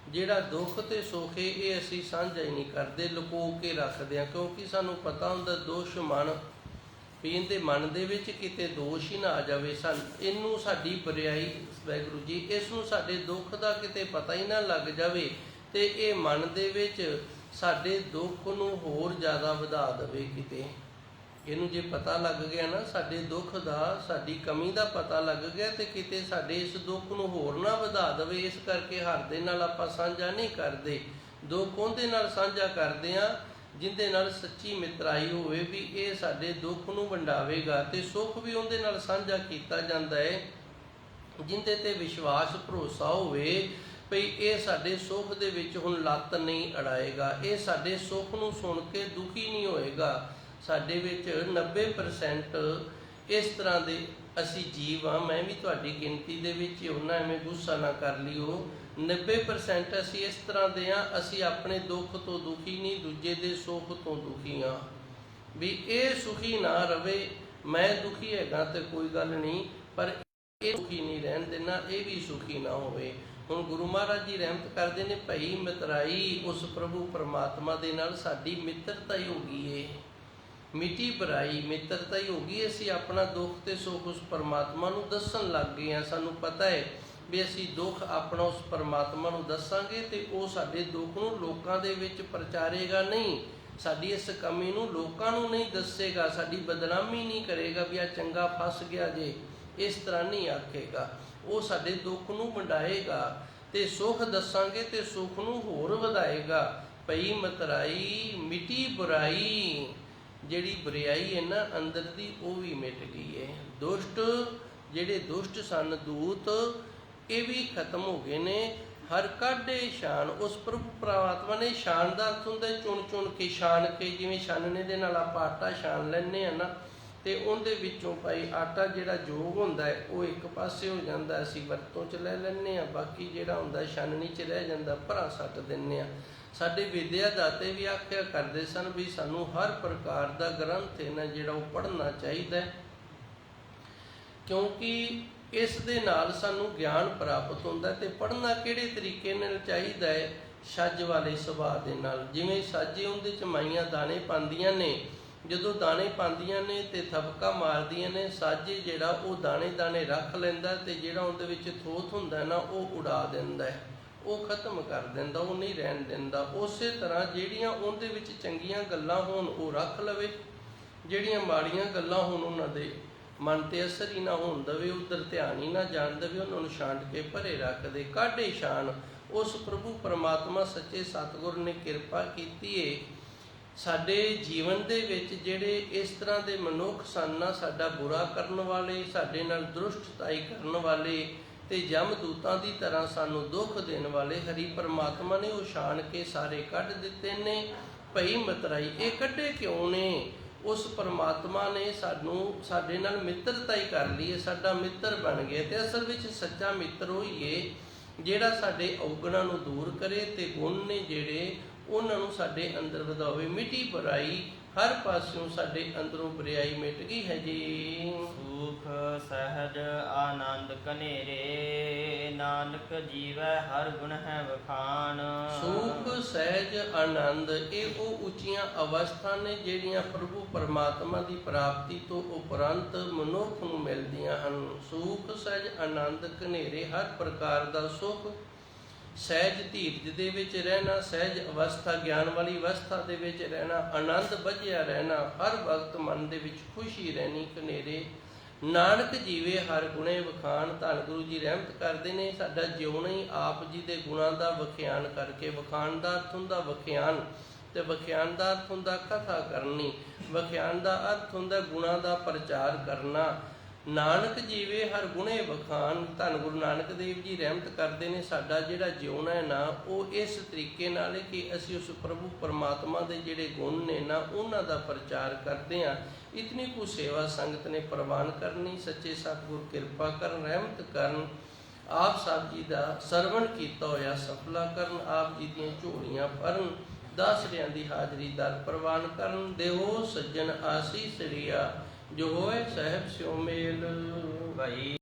ਜਿਹੜਾ ਦੁੱਖ ਤੇ ਸੁੱਖ ਹੈ ਇਹ ਅਸੀਂ ਸਾਂਝਾ ਹੀ ਨਹੀਂ ਕਰਦੇ, ਲੁਕੋ ਕੇ ਰੱਖਦੇ ਹਾਂ। ਕਿਉਂਕਿ ਸਾਨੂੰ ਪਤਾ ਹੁੰਦਾ ਦੋਸ਼ ਮਨ ਵੀ ਇਹਦੇ ਮਨ ਦੇ ਵਿੱਚ ਕਿਤੇ ਦੋਸ਼ ਹੀ ਨਾ ਆ ਜਾਵੇ, ਇਹਨੂੰ ਸਾਡੀ ਬੁਰਾਈ, ਵਾਹਿਗੁਰੂ ਜੀ, ਇਸ ਨੂੰ ਸਾਡੇ ਦੁੱਖ ਦਾ ਕਿਤੇ ਪਤਾ ਹੀ ਨਾ ਲੱਗ ਜਾਵੇ ਤੇ ਇਹ ਮਨ ਦੇ ਵਿੱਚ ਸਾਡੇ ਦੁੱਖ ਨੂੰ ਹੋਰ ਜ਼ਿਆਦਾ ਵਧਾ ਦੇਵੇ। ਕਿਤੇ ਇਹਨੂੰ ਜੇ ਪਤਾ ਲੱਗ ਗਿਆ ਨਾ ਸਾਡੇ ਦੁੱਖ ਦਾ, ਸਾਡੀ ਕਮੀ ਦਾ ਪਤਾ ਲੱਗ ਗਿਆ, ਤੇ ਕਿਤੇ ਸਾਡੇ ਇਸ ਦੁੱਖ ਨੂੰ ਹੋਰ ਨਾ ਵਧਾ ਦੇਵੇ। ਇਸ ਕਰਕੇ ਹਰ ਦੇ ਨਾਲ ਆਪਾਂ ਸਾਂਝਾ ਨਹੀਂ ਕਰਦੇ, ਦੁੱਖ ਉਹਦੇ ਨਾਲ ਸਾਂਝਾ ਕਰਦੇ ਹਾਂ ਜਿਹਦੇ ਨਾਲ ਸੱਚੀ ਮਿੱਤਰਾਈ ਹੋਵੇ, ਵੀ ਇਹ ਸਾਡੇ ਦੁੱਖ ਨੂੰ ਵੰਡਾਵੇਗਾ, ਤੇ ਸੁੱਖ ਵੀ ਉਹਦੇ ਨਾਲ ਸਾਂਝਾ ਕੀਤਾ ਜਾਂਦਾ ਹੈ ਜਿਹਦੇ ਤੇ ਵਿਸ਼ਵਾਸ ਭਰੋਸਾ ਹੋਵੇ ਭਈ ਇਹ ਸਾਡੇ ਸੁੱਖ ਦੇ ਵਿੱਚ ਹੁਣ ਲੱਤ ਨਹੀਂ ਅੜਾਏਗਾ, ਇਹ ਸਾਡੇ ਸੁੱਖ ਨੂੰ ਸੁਣ ਕੇ ਦੁਖੀ ਨਹੀਂ ਹੋਏਗਾ। ਸਾਡੇ ਵਿੱਚ 90% ਇਸ ਤਰ੍ਹਾਂ ਦੇ ਅਸੀਂ ਜੀਵ ਹਾਂ, ਮੈਂ ਵੀ ਤੁਹਾਡੀ ਗਿਣਤੀ ਦੇ ਵਿੱਚ ਹੀ ਉਹਨਾਂ, ਐਵੇਂ ਗੁੱਸਾ ਨਾ ਕਰ ਲਿਓ। 90% ਅਸੀਂ ਇਸ ਤਰ੍ਹਾਂ ਦੇ ਹਾਂ, ਅਸੀਂ ਆਪਣੇ ਦੁੱਖ ਤੋਂ ਦੁਖੀ ਨਹੀਂ, ਦੂਜੇ ਦੇ ਸੁੱਖ ਤੋਂ ਦੁਖੀ ਹਾਂ। ਵੀ ਇਹ ਸੁਖੀ ਨਾ ਰਵੇ, ਮੈਂ ਦੁਖੀ ਹੈਗਾ ਤੇ ਕੋਈ ਗੱਲ ਨਹੀਂ, ਪਰ ਇਹ ਸੁਖੀ ਨਹੀਂ ਰਹਿਣ ਦੇਣਾ, ਇਹ ਵੀ ਸੁਖੀ ਨਾ ਹੋਵੇ। ਹੁਣ ਗੁਰੂ ਮਹਾਰਾਜ ਜੀ ਰਹਿਮਤ ਕਰਦੇ ਨੇ, ਭਈ ਮਿਤਰਾਈ, ਉਸ ਪ੍ਰਭੂ ਪਰਮਾਤਮਾ ਦੇ ਨਾਲ ਸਾਡੀ ਮਿੱਤਰਤਾ ਹੀ ਹੋ ਗਈ ਏ। ਮਿੱਟੀ ਬੁਰਾਈ, ਮਿੱਤਰਤਾ ਹੀ ਹੋ ਗਈ। ਅਸੀਂ ਆਪਣਾ ਦੁੱਖ ਤੇ ਸੁੱਖ ਉਸ ਪਰਮਾਤਮਾ ਨੂੰ ਦੱਸਣ ਲੱਗ ਗਏ ਹਾਂ। ਸਾਨੂੰ ਪਤਾ ਹੈ ਵੀ ਅਸੀਂ ਦੁੱਖ ਆਪਣਾ ਉਸ ਪਰਮਾਤਮਾ ਨੂੰ ਦੱਸਾਂਗੇ ਤੇ ਉਹ ਸਾਡੇ ਦੁੱਖ ਨੂੰ ਲੋਕਾਂ ਦੇ ਵਿੱਚ ਪ੍ਰਚਾਰੇਗਾ ਨਹੀਂ, ਸਾਡੀ ਇਸ ਕਮੀ ਨੂੰ ਲੋਕਾਂ ਨੂੰ ਨਹੀਂ ਦੱਸੇਗਾ, ਸਾਡੀ ਬਦਨਾਮੀ ਨਹੀਂ ਕਰੇਗਾ ਵੀ ਆ ਚੰਗਾ ਫਸ ਗਿਆ ਜੇ, ਇਸ ਤਰ੍ਹਾਂ ਨਹੀਂ ਆਖੇਗਾ। ਉਹ ਸਾਡੇ ਦੁੱਖ ਨੂੰ ਵੰਡਾਏਗਾ ਤੇ ਸੁੱਖ ਦੱਸਾਂਗੇ ਤੇ ਸੁੱਖ ਨੂੰ ਹੋਰ ਵਧਾਏਗਾ। ਭਈ ਮਿਤਰਾਈ ਮਿਟੀ ਬੁਰਾਈ, ਜਿਹੜੀ ਬੁਰਾਈ ਹੈ ਨਾ ਅੰਦਰ ਦੀ, ਉਹ ਵੀ ਮਿਟ ਗਈ ਹੈ। ਦੁਸ਼ਟ, ਜਿਹੜੇ ਦੁਸ਼ਟ ਸਨ ਦੂਤ, ਇਹ ਵੀ ਖਤਮ ਹੋ ਗਏ ਨੇ। ਹਰ ਕਾਢੇ ਛਾਣ, ਉਸ ਪ੍ਰਭੂ ਪਰਮਾਤਮਾ ਨੇ, ਛਾਣ ਦਾ ਅਰਥ ਹੁੰਦਾ ਚੁਣ ਚੁਣ ਕੇ, ਛਾਣ ਕੇ, ਜਿਵੇਂ ਛਾਨਣੇ ਦੇ ਨਾਲ ਆਪਾਂ ਆਟਾ ਛਾਣ ਲੈਂਦੇ ਹਾਂ ਨਾ, ਤੇ ਉਹਦੇ ਵਿੱਚੋਂ ਭਾਈ ਆਟਾ ਜਿਹੜਾ ਜੋਗ ਹੁੰਦਾ ਹੈ ਉਹ ਇੱਕ ਪਾਸੇ ਹੋ ਜਾਂਦਾ, ਅਸੀਂ ਵਰਤੋਂ 'ਚ ਲੈ ਲੈਂਦੇ ਹਾਂ, ਬਾਕੀ ਜਿਹੜਾ ਹੁੰਦਾ ਛਾਨਣੀ 'ਚ ਰਹਿ ਜਾਂਦਾ, ਭਰਾ ਸੱਟ ਦਿੰਦੇ ਹਾਂ। ਸਾਡੇ ਵਿਦਿਆ ਦਾਤੇ ਵੀ ਆਖਿਆ ਕਰਦੇ ਸਨ ਵੀ ਸਾਨੂੰ ਹਰ ਪ੍ਰਕਾਰ ਦਾ ਗ੍ਰੰਥ ਹੈ ਨਾ ਜਿਹੜਾ ਉਹ ਪੜ੍ਹਨਾ ਚਾਹੀਦਾ, ਕਿਉਂਕਿ ਇਸ ਦੇ ਨਾਲ ਸਾਨੂੰ ਗਿਆਨ ਪ੍ਰਾਪਤ ਹੁੰਦਾ। ਤੇ ਪੜ੍ਹਨਾ ਕਿਹੜੇ ਤਰੀਕੇ ਨਾਲ ਚਾਹੀਦਾ ਹੈ? ਛੱਜ ਵਾਲੇ ਸੁਭਾਅ ਦੇ ਨਾਲ। ਜਿਵੇਂ ਛੱਜ ਉਹਦੇ 'ਚ ਮਾਈਆਂ ਦਾਣੇ ਪਾਉਂਦੀਆਂ ਨੇ, ਜਦੋਂ ਦਾਣੇ ਪਾਉਂਦੀਆਂ ਨੇ ਤੇ ਥਪਕਾ ਮਾਰਦੀਆਂ ਨੇ, ਛੱਜ ਜਿਹੜਾ ਉਹ ਦਾਣੇ ਦਾਣੇ ਰੱਖ ਲੈਂਦਾ ਤੇ ਜਿਹੜਾ ਉਹਦੇ ਵਿੱਚ ਥੋਥ ਹੁੰਦਾ ਨਾ ਉਹ ਉਡਾ ਦਿੰਦਾ, ਉਹ ਖਤਮ ਕਰ ਦਿੰਦਾ, ਉਹ ਨਹੀਂ ਰਹਿਣ ਦਿੰਦਾ। ਉਸੇ ਤਰ੍ਹਾਂ ਜਿਹੜੀਆਂ ਉਹਦੇ ਵਿੱਚ ਚੰਗੀਆਂ ਗੱਲਾਂ ਹੋਣ ਉਹ ਰੱਖ ਲਵੇ, ਜਿਹੜੀਆਂ ਮਾੜੀਆਂ ਗੱਲਾਂ ਹੋਣ ਉਹਨਾਂ ਦੇ ਮਨ ਤੇ ਅਸਰ ਹੀ ਨਾ ਹੋਣ ਦੇਵੇ, ਉੱਧਰ ਧਿਆਨ ਹੀ ਨਾ ਜਾਣ ਦੇਵੇ, ਉਹਨਾਂ ਨੂੰ ਛਾਂਟ ਕੇ ਭਰੇ ਰੱਖ ਦੇ। ਕਾਢੇ ਛਾਣ, ਉਸ ਪ੍ਰਭੂ ਪਰਮਾਤਮਾ ਸੱਚੇ ਸਤਿਗੁਰ ਨੇ ਕਿਰਪਾ ਕੀਤੀ ਏ, ਸਾਡੇ ਜੀਵਨ ਦੇ ਵਿੱਚ ਜਿਹੜੇ ਇਸ ਤਰ੍ਹਾਂ ਦੇ ਮਨੁੱਖ ਸਨ ਨਾ, ਸਾਡਾ ਬੁਰਾ ਕਰਨ ਵਾਲੇ, ਸਾਡੇ ਨਾਲ ਦੁਸ਼ਟਤਾਈ ਕਰਨ ਵਾਲੇ ਤੇ ਯਮਦੂਤਾਂ ਦੀ ਤਰ੍ਹਾਂ ਸਾਨੂੰ ਦੁੱਖ ਦੇਣ ਵਾਲੇ, ਹਰੀ ਪਰਮਾਤਮਾ ਨੇ ਉਹ ਛਾਣ ਕੇ ਸਾਰੇ ਕੱਢ ਦਿੱਤੇ ਨੇ। ਭਈ ਮਤਰਾਈ ਇਹ ਕੱਢੇ ਕਿਉਂ ਨੇ? ਉਸ ਪਰਮਾਤਮਾ ਨੇ ਸਾਡੇ ਨਾਲ ਮਿੱਤਰਤਾ ਹੀ ਕਰ ਲਈ ਹੈ, ਸਾਡਾ ਮਿੱਤਰ ਬਣ ਗਿਆ। ਤੇ ਅਸਲ ਵਿੱਚ ਸੱਚਾ ਮਿੱਤਰ ਉਹ ਹੀ ਹੈ ਜਿਹੜਾ ਸਾਡੇ ਔਗਣਾਂ ਨੂੰ ਦੂਰ ਕਰੇ ਤੇ ਗੁਣ ਨੇ ਜਿਹੜੇ ਉਹਨਾਂ ਨੂੰ ਸਾਡੇ ਅੰਦਰ ਵਧਾਵੇ। ਮਿਟੀ ਬੁਰਾਈ ਹਰ ਪਾਸਿਓਂ ਸਾਡੇ ਅੰਦਰੋਂ ਬੁਰਾਈ ਮਿਟ ਗਈ ਹੈ ਜੀ। ਸੁਖ ਸਹਿਜ ਆਨੰਦ ਕਨੇਰੇ, ਨਾਨਕ ਜੀਵੈ ਹਰ ਗੁਣ ਹੈ ਵਖਾਣ। ਸੁਖ ਸਹਿਜ ਆਨੰਦ ਇਹ ਉਹ ਉੱਚੀਆਂ ਅਵਸਥਾ ਨੇ ਜਿਹੜੀਆਂ ਪ੍ਰਭੂ ਪਰਮਾਤਮਾ ਦੀ ਪ੍ਰਾਪਤੀ ਤੋਂ ਉਪਰੰਤ ਮਨੁੱਖ ਨੂੰ ਮਿਲਦੀਆਂ ਹਨ। ਸੁਖ ਸਹਿਜ ਆਨੰਦ ਕਨੇਰੇ ਹਰ ਪ੍ਰਕਾਰ ਦਾ ਸੁਖ, ਸਹਿਜ ਧੀਰਜ ਦੇ ਵਿੱਚ ਰਹਿਣਾ, ਸਹਿਜ ਅਵਸਥਾ ਗਿਆਨ ਵਾਲੀ ਅਵਸਥਾ ਦੇ ਵਿੱਚ ਰਹਿਣਾ, ਆਨੰਦ ਬੱਝਿਆ ਰਹਿਣਾ, ਹਰ ਵਕਤ ਮਨ ਦੇ ਵਿੱਚ ਖੁਸ਼ੀ ਰਹਿਣੀ। ਕਨੇਰੇ ਨਾਨਕ ਜੀਵੇ ਹਰ ਗੁਣੇ ਵਖਾਣ। ਧੰਨ ਗੁਰੂ ਜੀ ਰਹਿਮਤ ਕਰਦੇ ਨੇ ਸਾਡਾ ਜਿਉਣਾ ਹੀ ਆਪ ਜੀ ਦੇ ਗੁਣਾਂ ਦਾ ਵਖਿਆਨ ਕਰਕੇ। ਵਖਾਣ ਦਾ ਅਰਥ ਹੁੰਦਾ ਵਖਿਆਨ, ਤੇ ਵਖਿਆਨ ਦਾ ਅਰਥ ਹੁੰਦਾ ਕਥਾ ਕਰਨੀ। ਵਖਿਆਨ ਦਾ ਅਰਥ ਹੁੰਦਾ ਗੁਣਾਂ ਦਾ ਪ੍ਰਚਾਰ ਕਰਨਾ। ਨਾਨਕ ਜੀਵੇ ਹਰ ਗੁਣੇ ਵਖਾਣ। ਧੰਨ ਗੁਰੂ ਨਾਨਕ ਦੇਵ ਜੀ ਰਹਿਮਤ ਕਰਦੇ ਨੇ ਸਾਡਾ ਜਿਹੜਾ ਜਿਉਣਾ ਹੈ ਨਾ ਉਹ ਇਸ ਤਰੀਕੇ ਨਾਲ ਹੈ ਕਿ ਅਸੀਂ ਉਸ ਪ੍ਰਭੂ ਪਰਮਾਤਮਾ ਦੇ ਜਿਹੜੇ ਗੁਣ ਨੇ ਨਾ ਉਹਨਾਂ ਦਾ ਪ੍ਰਚਾਰ ਕਰਦੇ ਹਾਂ। ਇਤਨੀ ਕੁ ਸੇਵਾ ਸੰਗਤ ਨੇ ਪ੍ਰਵਾਨ ਕਰਨੀ। ਸੱਚੇ ਸਤਿਗੁਰ ਕਿਰਪਾ ਕਰਨ, ਰਹਿਮਤ ਕਰਨ, ਆਪ ਸਾਹਿਬ ਜੀ ਦਾ ਸਰਵਣ ਕੀਤਾ ਹੋਇਆ ਸਫਲਾ ਕਰਨ, ਆਪ ਜੀ ਦੀਆਂ ਝੋਲੀਆਂ ਭਰਨ, ਦਾਸਰਿਆਂ ਦੀ ਹਾਜ਼ਰੀ ਦਰ ਪ੍ਰਵਾਨ ਕਰਨ। ਦੇਹੋ ਸੱਜਣ ਆਸੀਸ ਰਿਆ, ਜੋ ਹੋਏ ਸਹਿਬ ਸਿਉ ਮੇਲ। ਭਈ